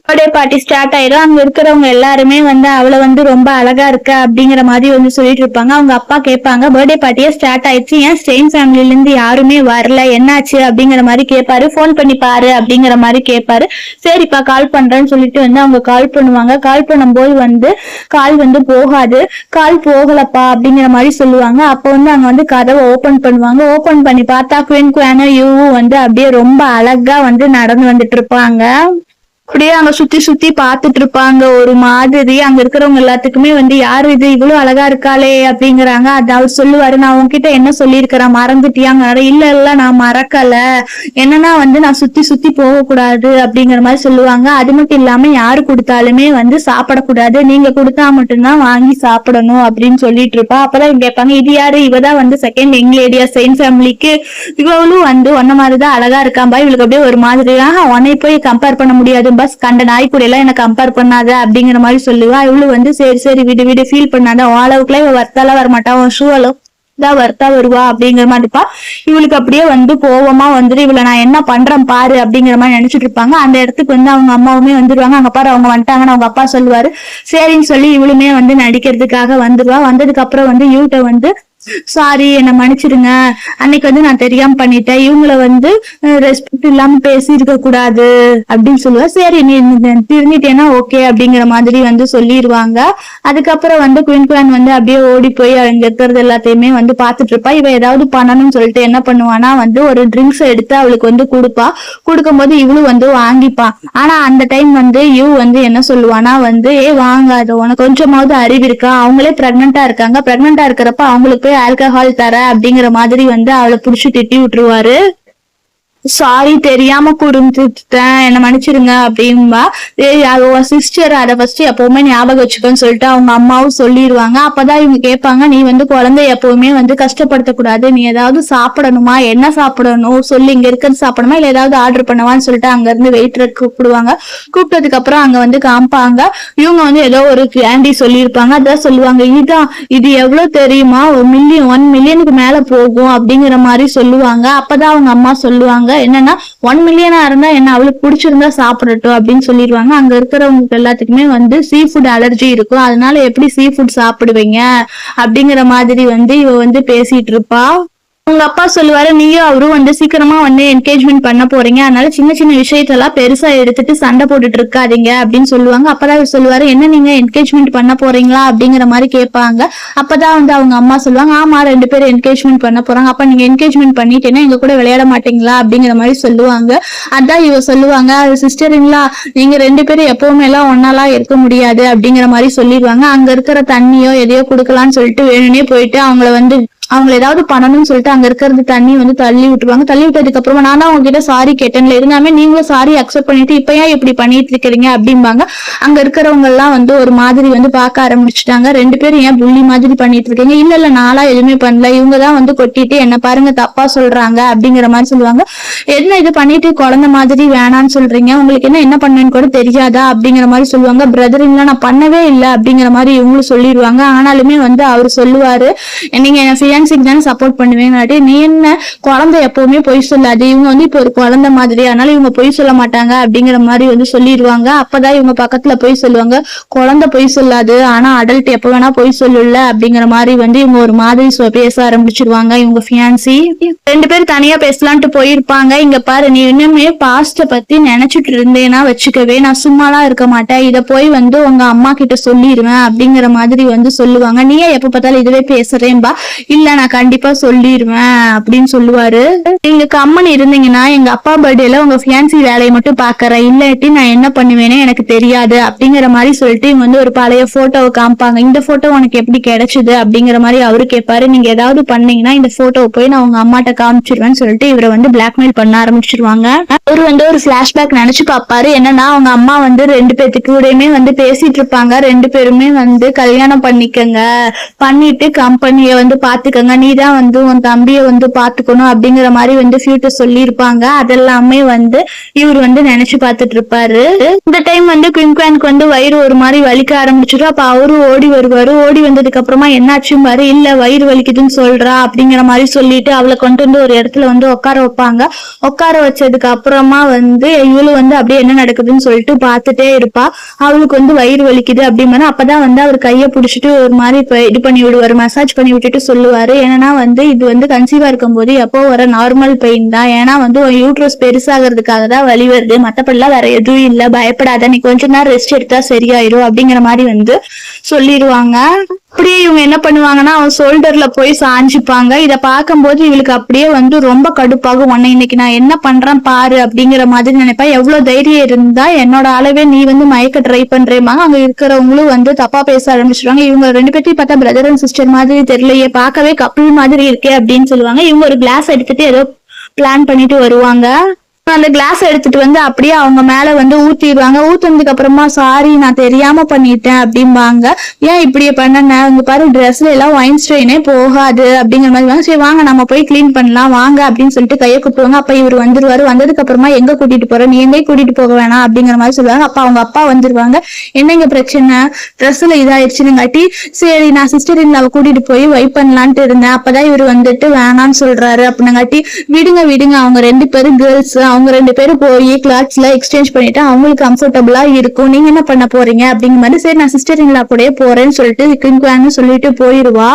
பர்த்டே பார்ட்டி ஸ்டார்ட் ஆயிடும். அங்க இருக்கிறவங்க எல்லாருமே வந்து அவளை வந்து ரொம்ப அழகா இருக்க அப்படிங்கிற மாதிரி வந்து சொல்லிட்டு இருப்பாங்க. அவங்க அப்பா கேட்பாங்க, பர்த்டே பார்ட்டியே ஸ்டார்ட் ஆயிடுச்சு, ஏன் ஸ்டெயின் ஃபேமிலில இருந்து யாருமே வரல, என்னாச்சு அப்படிங்கிற மாதிரி கேட்பாரு. போன் பண்ணி பாரு அப்படிங்கிற மாதிரி கேட்பாரு. சரிப்பா கால் பண்றேன்னு சொல்லிட்டு வந்து அவங்க கால் பண்ணுவாங்க. கால் பண்ணும்போது வந்து கால் வந்து போகாது, கால் போகலப்பா அப்படிங்கிற மாதிரி சொல்லுவாங்க. அப்ப வந்து அங்க வந்து கதவை ஓபன் பண்ணுவாங்க. ஓபன் பண்ணி பார்த்தா குயின்குவானும் யூவும் வந்து அப்படியே ரொம்ப அழகா வந்து நடந்து வந்துட்டு இருப்பாங்க. அப்படியே அங்க சுத்தி சுத்தி பாத்துட்டு இருப்பாங்க ஒரு மாதிரி. அங்க இருக்கிறவங்க எல்லாத்துக்குமே வந்து யாரு இது இவ்வளவு அழகா இருக்காளே அப்படிங்கிறாங்க. அது அவர் சொல்லுவாரு, நான் உன்கிட்ட என்ன சொல்லியிருக்கிறேன் மறந்துட்டியாங்க. இல்ல நான் மறக்கல, என்னன்னா வந்து நான் சுத்தி சுத்தி போக கூடாது அப்படிங்கிற மாதிரி சொல்லுவாங்க. அது மட்டும் இல்லாம யாரு கொடுத்தாலுமே வந்து சாப்பிடக்கூடாது, நீங்க கொடுத்தா மட்டும்தான் வாங்கி சாப்பிடணும் அப்படின்னு சொல்லிட்டு இருப்பா. அப்பதான் கேட்பாங்க, இது யாரு, இவதான் வந்து செகண்ட் யங் லேடியா செயின் ஃபேமிலிக்கு, இவளும் வந்து ஒன்ன மாதிரிதான் அழகா இருக்காம்பா, இவளுக்கு அப்படியே ஒரு மாதிரியா உன்னை போய் கம்பேர் பண்ண முடியாது பஸ் கண்ட நாய் கூட எல்லாம் எனக்கு கம்பேர் பண்ணாத அப்படிங்கிற மாதிரி சொல்லுவா. இவளு வந்து சரி சரி விடு விடு ஃபீல் பண்ணாத, அளவுக்குலாம் இவ வர்த்தாலாம் வரமாட்டா, உன் ஷூ அளவு தான் வர்த்தா வருவா அப்படிங்கிற மாதிரிப்பா. இவளுக்கு அப்படியே வந்து கோவமா வந்துட்டு இவளை நான் என்ன பண்றேன் பாரு அப்படிங்கிற மாதிரி நினைச்சிட்டு இருப்பாங்க. அந்த இடத்துக்கு வந்து அவங்க அம்மாவுமே வந்துருவாங்க. அங்க பாரு அவங்க வந்துட்டாங்கன்னு அவங்க அப்பா சொல்லுவாரு. சரின்னு சொல்லி இவளுமே வந்து நடிக்கிறதுக்காக வந்துருவா. வந்ததுக்கு அப்புறம் வந்து இவட்ட வந்து சாரி என்ன மன்னிச்சிடுங்க, அன்னைக்கு வந்து நான் தெரியாம பண்ணிட்டேன், இவங்கள வந்து ரெஸ்பெக்ட் இல்லாம பேசி இருக்க கூடாது அப்படின்னு சொல்லுவா. சரி நீ திருந்திட்டேன்னா ஓகே அப்படிங்கிற மாதிரி வந்து சொல்லிடுவாங்க. அதுக்கப்புறம் வந்து குயின் வந்து அப்படியே ஓடி போய் அங்க இருக்கிறது எல்லாத்தையுமே வந்து பாத்துட்டு இருப்பா. இவ ஏதாவது பண்ணணும்னு சொல்லிட்டு என்ன பண்ணுவானா வந்து ஒரு ட்ரிங்க்ஸ் எடுத்து அவளுக்கு வந்து கொடுப்பா. கொடுக்கும்போது இவளு வந்து வாங்கிப்பா. ஆனா அந்த டைம் வந்து இவ வந்து என்ன சொல்லுவானா வந்து வாங்காத, உனக்கு கொஞ்சமாவது அறிவு இருக்கா, அவங்களே பிரெக்னெண்டா இருக்காங்க, பிரெக்னெண்டா இருக்கிறப்ப அவங்களுக்கு போய் ஆல்கஹால் தர அப்படிங்கிற மாதிரி வந்து அவளை புடிச்சு திட்டி விட்டுருவாரு. சாரி தெரியாம குறுந்துட்டேன் என்ன மன்னிச்சிருங்க அப்படின்பா. சிஸ்டர் அதை ஃபர்ஸ்ட் எப்பவுமே ஞாபகம் வச்சுக்கோன்னு சொல்லிட்டு அவங்க அம்மாவும் சொல்லிடுவாங்க. அப்பதான் இவங்க கேட்பாங்க, நீ வந்து குழந்தை எப்பவுமே வந்து கஷ்டப்படுத்தக்கூடாது, நீ ஏதாவது சாப்பிடணுமா, என்ன சாப்பிடணும் சொல்லி இங்க இருக்கிறது சாப்பிடணுமா இல்ல ஏதாவது ஆர்டர் பண்ணவான்னு சொல்லிட்டு அங்க இருந்து வெயிட்டரை கூப்பிடுவாங்க. கூப்பிட்டதுக்கு அப்புறம் அங்க வந்து காமிப்பாங்க. இவங்க வந்து ஏதோ ஒரு கேண்டி சொல்லியிருப்பாங்க. அதான் சொல்லுவாங்க, இது எவ்வளவு தெரியுமா, 1 மில்லியனுக்கு மேல போகும் அப்படிங்கிற மாதிரி சொல்லுவாங்க. அப்பதான் அவங்க அம்மா சொல்லுவாங்க என்னன்னா 1 மில்லியனா இருந்தா என்ன, அவளுக்கு பிடிச்சிருந்தா சாப்பிடட்டும் அப்படின்னு சொல்லிடுவாங்க. அங்க இருக்கிறவங்களுக்கு எல்லாத்துக்குமே வந்து சீ ஃபுட் அலர்ஜி இருக்கும், அதனால எப்படி சீ ஃபுட் சாப்பிடுவீங்க அப்படிங்கிற மாதிரி வந்து இவ வந்து பேசிட்டு இருப்பா. உங்க அப்பா சொல்லுவாரு, நீயும் அவரும் வந்து சீக்கிரமா வந்து என்கேஜ்மெண்ட் பண்ண போறீங்க, அதனால சின்ன சின்ன விஷயத்தெல்லாம் பெருசா எடுத்துட்டு சண்டை போட்டுட்டு இருக்காதீங்க அப்படின்னு சொல்லுவாங்க. அப்பதான் சொல்லுவாரு, என்ன நீங்க என்கேஜ்மெண்ட் பண்ண போறீங்களா அப்படிங்கிற மாதிரி கேட்பாங்க. அப்பதான் வந்து அவங்க அம்மா சொல்லுவாங்க, ஆமா 2 பேரும் என்கேஜ்மெண்ட் பண்ண போறாங்க, அப்ப நீங்க என்கேஜ்மெண்ட் பண்ணிட்டேன்னா எங்க கூட விளையாட மாட்டீங்களா அப்படிங்கிற மாதிரி சொல்லுவாங்க. அதான் இவ சொல்லுவாங்க, சிஸ்டருங்களா நீங்க 2 பேரும் எப்பவுமே எல்லாம் ஒன்னாலாம் இருக்க முடியாது அப்படிங்கிற மாதிரி சொல்லிடுவாங்க. அங்க இருக்கிற தண்ணியோ எதையோ குடுக்கலாம்னு சொல்லிட்டு வேணும்னே போயிட்டு அவங்களை ஏதாவது பண்ணணும்னு சொல்லிட்டு அங்க இருக்கிறது தண்ணி வந்து தள்ளி விட்டுருவாங்க. தள்ளி விட்டதுக்கு அப்புறமா நான் தான் உங்ககிட்ட சாரி கேட்டேன்ல, இருந்தாமே நீங்களும் சாரி அக்செப்ட் பண்ணிட்டு இப்ப ஏன் இப்படி பண்ணிட்டு இருக்கிறீங்க அப்படிம்பாங்க. அங்க இருக்கிறவங்க எல்லாம் வந்து ஒரு மாதிரி வந்து பார்க்க ஆரம்பிச்சுட்டாங்க. 2 பேரும் ஏன் புள்ளி மாதிரி பண்ணிட்டு இருக்கீங்க, இல்ல நாளா எதுவுமே பண்ணல, இவங்கதான் வந்து கொட்டிட்டு என்ன பாருங்க தப்பா சொல்றாங்க அப்படிங்கிற மாதிரி சொல்லுவாங்க. என்ன இது பண்ணிட்டு குழந்தை மாதிரி வேணான்னு சொல்றீங்க, உங்களுக்கு என்ன பண்ணுன்னு கூட தெரியாதா அப்படிங்கிற மாதிரி சொல்லுவாங்க. பிரதரிங்லாம் நான் பண்ணவே இல்லை அப்படிங்கிற மாதிரி இவங்களும் சொல்லிடுவாங்க. ஆனாலுமே வந்து அவரு சொல்லுவாரு, நீங்க தானே சப்போர்ட் பண்ணுவேன், நீ என்ன குழந்தை எப்பவுமே பொய் சொல்லாது, இவங்க வந்து இப்ப ஒரு குழந்தை மாதிரி, அதனால இவங்க பொய் சொல்ல மாட்டாங்க அப்படிங்கிற மாதிரி வந்து சொல்லிடுவாங்க. அப்பதான் இவங்க பக்கத்துல போய் சொல்லுவாங்க, குழந்தை பொய் சொல்லாது, ஆனா அடல்ட் எப்ப வேணா பொய் சொல்லல அப்படிங்கிற மாதிரி வந்து இவங்க ஒரு மாதிரி பேச ஆரம்பிச்சிருவாங்க. இவங்க ஃபியான்சி 2 பேரும் தனியா பேசலான்ட்டு போயிருப்பாங்க. இங்க பாரு, நீ இன்னுமே பாஸ்ட பத்தி நினைச்சிட்டு இருந்தேன்னா வச்சுக்கவே, நான் சும்மாலாம் இருக்க மாட்டேன், இத போய் வந்து உங்க அம்மா கிட்ட சொல்லிடுவேன் அப்படிங்கிற மாதிரி வந்து சொல்லுவாங்க. நீயே எப்ப பார்த்தாலும் இதுவே பேசுறேன்பா, இல்ல நான் கண்டிப்பா சொல்லிடுவேன் அப்படின்னு சொல்லுவாரு. நீங்க கம்மன் இருந்தீங்கன்னா எங்க அப்பா பர்த்டேல உங்க ஃபியான்சி வேலையை மட்டும் பாக்குறேன், இல்லாட்டி நான் என்ன பண்ணுவேன்னு எனக்கு தெரியாது அப்படிங்கிற மாதிரி சொல்லிட்டு இவங்க வந்து ஒரு பழைய போட்டோவை காமிப்பாங்க. இந்த போட்டோ உனக்கு எப்படி கிடைச்சது அப்படிங்கிற மாதிரி அவரு கேட்பாரு. நீங்க ஏதாவது பண்ணீங்கன்னா இந்த போட்டோவை போய் நான் உங்க அம்மாட்ட காமிச்சிருவேன்னு சொல்லிட்டு இவரை வந்து பிளாக்மெயில் பண்ண ஆரம்பிச்சிருவாங்க. அவரு வந்து ஒரு பிளாஷ்பேக் நினைச்சு பாப்பாரு. என்னன்னா அவங்க அம்மா வந்து 2 பேத்துக்கு கூடயுமே வந்து பேசிட்டு இருப்பாங்க. 2 பேருமே வந்து கல்யாணம் பண்ணிக்கங்க, பண்ணிட்டு கம்பெனிய வந்து பாத்துக்கங்க, நீதான் வந்து உன் தம்பிய வந்து பாத்துக்கணும் அப்படிங்கிற மாதிரி வந்து ஃபியூச்சர் சொல்லி இருப்பாங்க. அதெல்லாமே வந்து இவர் வந்து நினைச்சு பாத்துட்டு இருப்பாரு. இந்த டைம் வந்து குயின்குவானுக்கு வந்து வயிறு ஒரு மாதிரி வலிக்க ஆரம்பிச்சிடும். அப்ப அவரு ஓடி வருவாரு. ஓடி வந்ததுக்கு அப்புறமா என்னாச்சும் பாரு, இல்ல வயிறு வலிக்குதுன்னு சொல்றா அப்படிங்கிற மாதிரி சொல்லிட்டு அவளை கொண்டு வந்து ஒரு இடத்துல வந்து உட்கார வைப்பாங்க. உட்கார வச்சதுக்கு அப்புறமா வந்து இவளு வந்து அப்படியே என்ன நடக்குதுன்னு சொல்லிட்டு பாத்துட்டே இருப்பா. அவளுக்கு வந்து வயிறு வலிக்குது அப்படின்னா அப்பதான் வந்து அவர் கையை பிடிச்சிட்டு ஒரு மாதிரி இது பண்ணி விடுவாரு, மசாஜ் பண்ணி விட்டுட்டு சொல்லுவாரு, ஏன்னா வந்து இது வந்து கன்சீவா இருக்கும் போது எப்போ வர நார்மல் பெயின் தான், ஏன்னா வந்து யூட்ரஸ் பெருசாகிறதுக்காக தான் வலி வருது, மத்தபடிலாம் வேற எதுவும் இல்ல, பயப்படாத, நீ கொஞ்ச நேரம் ரெஸ்ட் எடுத்தா சரியாயிரும் அப்படிங்கிற மாதிரி வந்து சொல்லிடுவாங்க. அப்படியே இவங்க என்ன பண்ணுவாங்கன்னா அவன் ஷோல்டர்ல போய் சாஞ்சிப்பாங்க. இத பார்க்கும்போது இவளுக்கு அப்படியே வந்து ரொம்ப கடுப்பாகும். உன்னை இன்னைக்கு நான் என்ன பண்றேன் பாரு அப்படிங்கிற மாதிரி நினைப்பா. எவ்வளவு தைரியம் இருந்தா என்னோட அளவே நீ வந்து மயக்க ட்ரை பண்றேமாங்க. அங்க இருக்கிறவங்களும் வந்து தப்பா பேச ஆரம்பிச்சிருவாங்க. இவங்க 2 பேர்த்தையும் பார்த்தா பிரதர் அண்ட் சிஸ்டர் மாதிரி தெரியலையே, பார்க்கவே கப்பிள் மாதிரி இருக்கே அப்படின்னு சொல்லுவாங்க. இவங்க ஒரு கிளாஸ் எடுத்துட்டு ஏதோ பிளான் பண்ணிட்டு வருவாங்க. அந்த கிளாஸ் எடுத்துட்டு வந்து அப்படியே அவங்க மேல வந்து ஊத்திடுவாங்க. ஊத்துனதுக்கு அப்புறமா சாரி நான் தெரியாம பண்ணிட்டேன் அப்படிம்பாங்க. ஏன் இப்படி பண்ணன, இங்க பாரு ட்ரெஸ்ல எல்லாம் ஒயின் ஸ்ட்ரெயினே போகாது அப்படிங்கிற மாதிரி. சரி வாங்க நம்ம போய் கிளீன் பண்ணலாம் வாங்க அப்படின்னு சொல்லிட்டு கையை கூப்பிடுவாங்க. அப்ப இவர் வந்துருவாரு. வந்ததுக்கு அப்புறமா எங்க கூட்டிட்டு போற, நீ எங்கேயும் கூட்டிட்டு போக வேணாம் அப்படிங்கிற மாதிரி சொல்லுவாங்க. அப்ப அவங்க அப்பா வந்துருவாங்க. என்னங்க பிரச்சனை, ட்ரெஸ்ல இதாயிடுச்சுன்னுங்காட்டி சரி நான் சிஸ்டர் அவ கூட்டிட்டு போய் வைப் பண்ணலான்ட்டு இருந்தேன். அப்பதான் இவர் வந்துட்டு வேணான்னு சொல்றாரு அப்படின்னாங்காட்டி விடுங்க விடுங்க, அவங்க 2 பேரும் கேர்ள்ஸ், அவங்க 2 பேரும் போய் கிளாத்ஸ்ல எக்ஸ்சேஞ்ச் பண்ணிட்டு அவங்களுக்கு கம்ஃபர்டபுளா இருக்கும், நீங்க என்ன பண்ண போறீங்க அப்படிங்கிற மாதிரி. சரி நான் சிஸ்டர் கூட போறேன்னு சொல்லிட்டு கிங்க்வான்னு சொல்லிட்டு போயிருவா.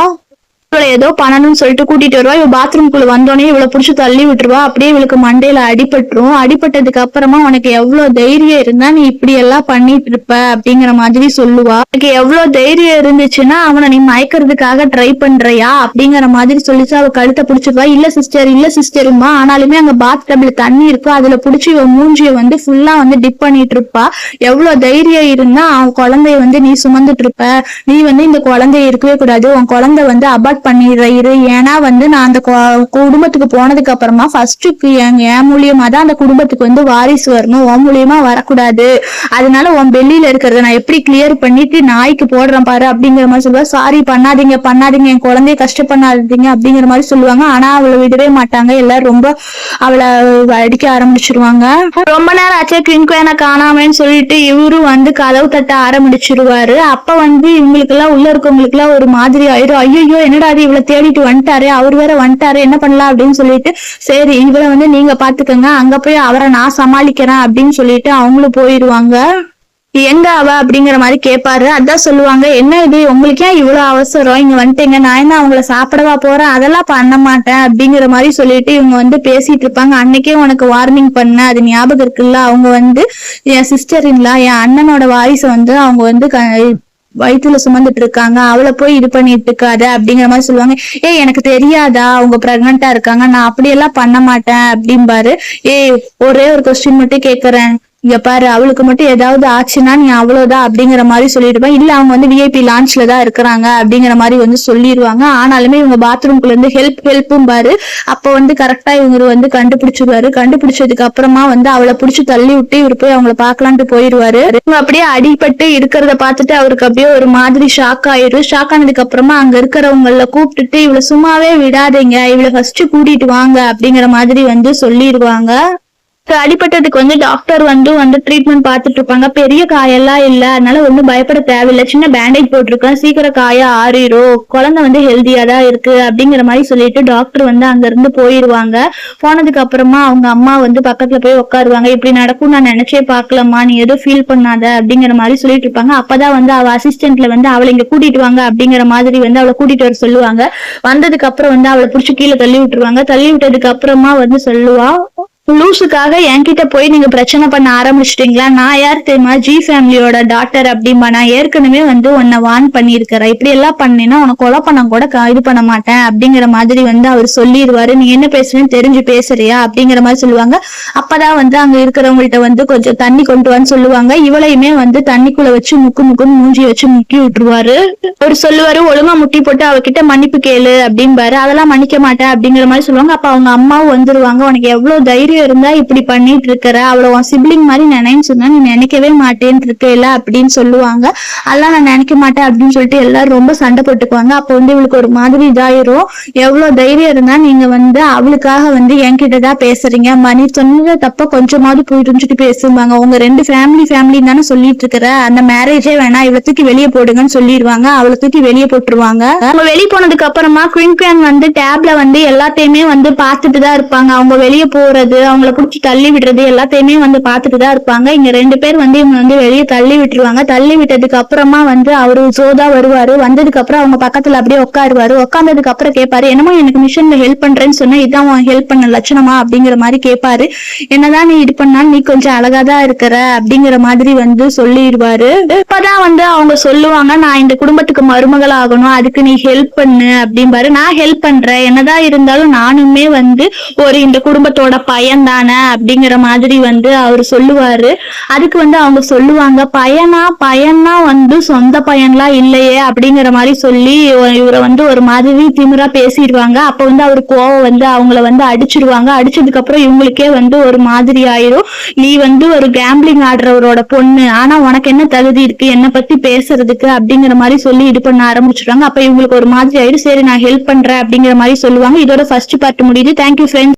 இவளை ஏதோ பண்ணணும்னு சொல்லிட்டு கூட்டிட்டு வருவா. இவ பாத்ரூம்குள்ள வந்தோடனே இவளை புடிச்சு தள்ளி விட்டுருவா. அப்படியே இவளுக்கு மண்டையில அடிபட்டுரும். அடிபட்டதுக்கு அப்புறமா உனக்கு எவ்வளவு தைரியம் இருந்தா நீ இப்படி எல்லாம் பண்ணிட்டு இருப்ப அப்படிங்கிற மாதிரி சொல்லுவா. உனக்கு எவ்வளவு தைரியம் இருந்துச்சுன்னா அவனை நீ மயக்கிறதுக்காக ட்ரை பண்றியா அப்படிங்கிற மாதிரி சொல்லிச்சு. அவ கழுத்தை பிடிச்சிருவா. இல்ல சிஸ்டருமா, ஆனாலுமே அங்க பாத் டப்ல தண்ணி இருக்கும், அதுல புடிச்சு இவ மூஞ்சிய வந்து ஃபுல்லா வந்து டிப் பண்ணிட்டு இருப்பா. எவ்வளவு தைரியம் இருந்தா அவன் குழந்தைய வந்து நீ சுமந்துட்டு இருப்ப, நீ வந்து இந்த குழந்தைய இருக்கவே கூடாது, உன் குழந்தை வந்து அபார்ட் பண்ணிடுற. ஏன்னா வந்து நான் அந்த குடும்பத்துக்கு போனதுக்கு அப்புறமா ஃபர்ஸ்ட் என் மூலியமா தான் அந்த குடும்பத்துக்கு வந்து வாரிசு வரணும், உன் மூலியமா வரக்கூடாது, அதனால உன் வெளியில இருக்கிறத நான் எப்படி கிளியர் பண்ணிட்டு நாய்க்கு போடுறேன் பாரு அப்படிங்கிற மாதிரி சொல்லுவா. சாரி பண்ணாதீங்க பண்ணாதீங்க, என் குழந்தைய கஷ்டப்படாதீங்க அப்படிங்கிற மாதிரி சொல்லுவாங்க. ஆனா அவளை விடவே மாட்டாங்க. எல்லாரும் ரொம்ப அவளை அடிக்க ஆரம்பிச்சிருவாங்க. ரொம்ப நேரம் ஆச்சே கிங்க்வேனை காணாமன்னு சொல்லிட்டு இவரும் வந்து கதவு தட்ட ஆரம்பிச்சிருவாரு. அப்ப வந்து இவங்களுக்கு எல்லாம் உள்ள இருக்கவங்களுக்கு எல்லாம் ஒரு மாதிரி ஆயிரும். ஐயோ என்னடா இவளை தேடிட்டு வந்துட்டாரு, அவர் வேற வந்துட்டாரு, என்ன பண்ணலாம் அப்படின்னு சொல்லிட்டு சரி இவளை வந்து நீங்க பாத்துக்கங்க, அங்க போய் அவரை நான் சமாளிக்கிறேன் அப்படின்னு சொல்லிட்டு அவங்களும் போயிருவாங்க. எங்க அவ அப்படிங்கிற மாதிரி கேட்பாரு. அதான் சொல்லுவாங்க, என்ன இது உங்களுக்கு ஏன் இவ்வளவு அவசரம், இங்க வந்துட்டீங்க, நான் என்ன அவங்கள சாப்பிடவா போறேன், அதெல்லாம் பண்ண மாட்டேன் அப்படிங்கிற மாதிரி சொல்லிட்டு இவங்க வந்து பேசிட்டு இருப்பாங்க. அன்னைக்கே உனக்கு வார்னிங் பண்ண அது ஞாபகம் இருக்குல்ல, அவங்க வந்து என் சிஸ்டர் இல்ல என் அண்ணனோட வாரிசை வந்து அவங்க வந்து வயிற்றுல சுமந்துட்டு இருக்காங்க, அவளை போய் இது பண்ணிட்டு இருக்காத அப்படிங்கிற மாதிரி சொல்லுவாங்க. எனக்கு தெரியாதா அவங்க பிரெக்னண்டா இருக்காங்க, நான் அப்படியெல்லாம் பண்ண மாட்டேன் அப்படிம்பாரு. ஒரே ஒரு கொஸ்டின் மட்டும் கேக்குறேன், இங்க பாரு அவளுக்கு மட்டும் ஏதாவது ஆச்சுன்னா நீ அவ்வளவுதான் அப்படிங்கிற மாதிரி சொல்லிடுவேன். இல்ல அவங்க வந்து விஐபி லான்ச்ல தான் இருக்கிறாங்க அப்படிங்கிற மாதிரி வந்து சொல்லிடுவாங்க. ஆனாலுமே இவங்க பாத்ரூம்குள்ள இருந்து ஹெல்ப்பும் பாரு. அப்ப வந்து கரெக்டா இவங்க வந்து கண்டுபிடிச்சிருவாரு. கண்டுபிடிச்சதுக்கு அப்புறமா வந்து அவளை புடிச்சு தள்ளி விட்டு இவர் போய் அவங்களை பாக்கலான்ட்டு போயிருவாரு. இவங்க அப்படியே அடிபட்டு இருக்கிறத பார்த்துட்டு அவருக்கு அப்படியே ஒரு மாதிரி ஷாக் ஆயிரும். ஷாக் ஆனதுக்கு அப்புறமா அங்க இருக்கிறவங்கள கூப்பிட்டுட்டு இவளை சும்மாவே விடாதீங்க, இவளை ஃபர்ஸ்ட் கூட்டிட்டு வாங்க அப்படிங்கிற மாதிரி வந்து சொல்லிடுவாங்க. அடிப்பட்டதுக்கு வந்து டாக்டர் வந்து ட்ரீட்மெண்ட் பார்த்துட்டு இருப்பாங்க. பெரிய காயெல்லாம் இல்ல, அதனால ஒன்னும் பயப்பட தேவையில்லை, சின்ன பேண்டேஜ் போட்டிருக்கேன், சீக்கிரம் காய ஆறிரும், குழந்தை வந்து ஹெல்த்தியா தான் இருக்கு அப்படிங்கிற மாதிரி சொல்லிட்டு டாக்டர் வந்து அங்க இருந்து போயிருவாங்க. போனதுக்கு அப்புறமா அவங்க அம்மா வந்து பக்கத்துல போய் உட்காருவாங்க. இப்படி நடக்கும் நான் நினைச்சே பாக்கலம்மா, நீ எதுவும் ஃபீல் பண்ணாத அப்படிங்கிற மாதிரி சொல்லிட்டு இருப்பாங்க. அப்பதான் வந்து அவ அசிஸ்டன்ட்ல வந்து அவளை இங்க கூட்டிட்டு வாங்க அப்படிங்கிற மாதிரி வந்து அவளை கூட்டிட்டு வர சொல்லுவாங்க. வந்ததுக்கு அப்புறம் வந்து அவளை புடிச்சு கீழே தள்ளி விட்டுருவாங்க. தள்ளி விட்டதுக்கு அப்புறமா வந்து சொல்லுவா, லூசுக்காக என்கிட்ட போய் நீங்க பிரச்சனை பண்ண ஆரம்பிச்சிட்டீங்களா, நான் யார் தெரியுமா, ஜி ஃபேமிலியோட டாக்டர் அப்படிமா, நான் ஏற்கனவே வந்து உன்னை வார்ன் பண்ணிருக்கிறேன், இப்படி எல்லாம் பண்ணீங்கன்னா உனக்கு கொலை பண்ண கூட இது பண்ண மாட்டேன் அப்படிங்கிற மாதிரி வந்து அவர் சொல்லிடுவாரு. நீ என்ன பேசுறேன்னு தெரிஞ்சு பேசுறியா அப்படிங்கிற மாதிரி சொல்லுவாங்க. அப்பதான் வந்து அங்க இருக்கிறவங்கள்ட்ட வந்து கொஞ்சம் தண்ணி கொண்டு வான்னு சொல்லுவாங்க. இவளையுமே வந்து தண்ணிக்குள்ள வச்சு முக்குன்னு மூஞ்சி வச்சு முக்கி விட்டுருவாரு. அவர் சொல்லுவாரு, ஒழுங்கா முட்டி போட்டு அவகிட்ட மன்னிப்பு கேளு அப்படின்பாரு. அதெல்லாம் மன்னிக்க மாட்டேன் அப்படிங்கிற மாதிரி சொல்லுவாங்க. அப்ப அவங்க அம்மாவும் வந்துருவாங்க. உனக்கு எவ்வளவு தைரியம் இருந்தா இப்படி பண்ணிட்டு இருக்கிற, அவளை உன் சிப்ளிங் மாதிரி நினைன்னு சொன்னா நீ நினைக்கவே மாட்டேன்னு இருக்கல அப்படின்னு சொல்லுவாங்க. அதெல்லாம் நான் நினைக்க மாட்டேன் அப்படின்னு சொல்லிட்டு எல்லாரும் ரொம்ப சண்டை போட்டுக்குவாங்க. அப்ப வந்து இவளுக்கு ஒரு மாதிரி இதாயிரும். எவ்வளவு தைரியம் இருந்தா நீங்க வந்து அவளுக்காக வந்து என்கிட்டதான் பேசுறீங்க, மணி சொன்னத தப்ப கொஞ்சமாவது புரிஞ்சுட்டு பேசுவாங்க, உங்க 2 ஃபேமிலி தானே சொல்லிட்டு இருக்கிற, அந்த மேரேஜே வேணா, இவளை தூக்கி வெளியே போடுங்கன்னு சொல்லிடுவாங்க. அவளை தூக்கி வெளியே போட்டுருவாங்க. அவங்க வெளியே போனதுக்கு அப்புறமா குயின்குவான் வந்து டேப்ல வந்து எல்லாத்தையுமே வந்து பார்த்துட்டு தான் இருப்பாங்க. அவங்க வெளியே போறது, அவங்கள புடிச்சு தள்ளி விடுறது எல்லாத்தையுமே வந்து பார்த்துட்டு தான் இருப்பாங்க. இங்க 2 பேர் வந்து இவங்க வந்து வெளியே தள்ளி விட்டுருவாங்க. தள்ளி விட்டதுக்கு அப்புறமா வந்து அவரு ஜோதா வருவாரு. வந்ததுக்கு அப்புறம் அவங்க பக்கத்துல அப்படியே உட்காருவாரு. உட்கார்ந்ததுக்கு அப்புறம் கேட்பாரு, என்னமோ எனக்கு மிஷன்ல ஹெல்ப் பண்றேன்னு சொன்னா இதான் ஹெல்ப் பண்ண லட்சணமா அப்படிங்கிற மாதிரி கேட்பாரு. என்னதான் நீ இது பண்ணாலும் நீ கொஞ்சம் அழகாதான் இருக்கிற அப்படிங்கிற மாதிரி வந்து சொல்லிடுவாரு. இப்பதான் வந்து அவங்க சொல்லுவாங்க, நான் இந்த குடும்பத்துக்கு மருமகள் ஆகணும், அதுக்கு நீ ஹெல்ப் பண்ணு அப்படின்பாரு. நான் ஹெல்ப் பண்றேன், என்னதான் இருந்தாலும் நானுமே வந்து ஒரு இந்த குடும்பத்தோட பையன் பையன் தானே அப்படிங்கிற மாதிரி வந்து அவர் சொல்லுவாரு. அதுக்கு வந்து அவங்க சொல்லுவாங்க, பையனா வந்து சொந்த பையன்லாம் இல்லையே அப்படிங்கிற மாதிரி சொல்லி இவரை வந்து ஒரு மாதிரி திமிரா பேசிடுவாங்க. அப்ப வந்து அவர் கோவம் வந்து அவங்கள வந்து அடிச்சிருவாங்க. அடிச்சதுக்கு அப்புறம் இவங்களுக்கே வந்து ஒரு மாதிரி ஆயிரும். நீ வந்து ஒரு கேம்பிளிங் ஆடுறவரோட பொண்ணு, ஆனா உனக்கு என்ன தகுதி இருக்கு என்ன பத்தி பேசுறதுக்கு அப்படிங்கிற மாதிரி சொல்லி இது பண்ண ஆரம்பிச்சிடுறாங்க. அப்ப இவங்களுக்கு ஒரு மாதிரி ஆயிடும். சரி நான் ஹெல்ப் பண்றேன் அப்படிங்கிற மாதிரி சொல்லுவாங்க. இதோட ஃபர்ஸ்ட் பார்ட் முடியுது. Thank you friends.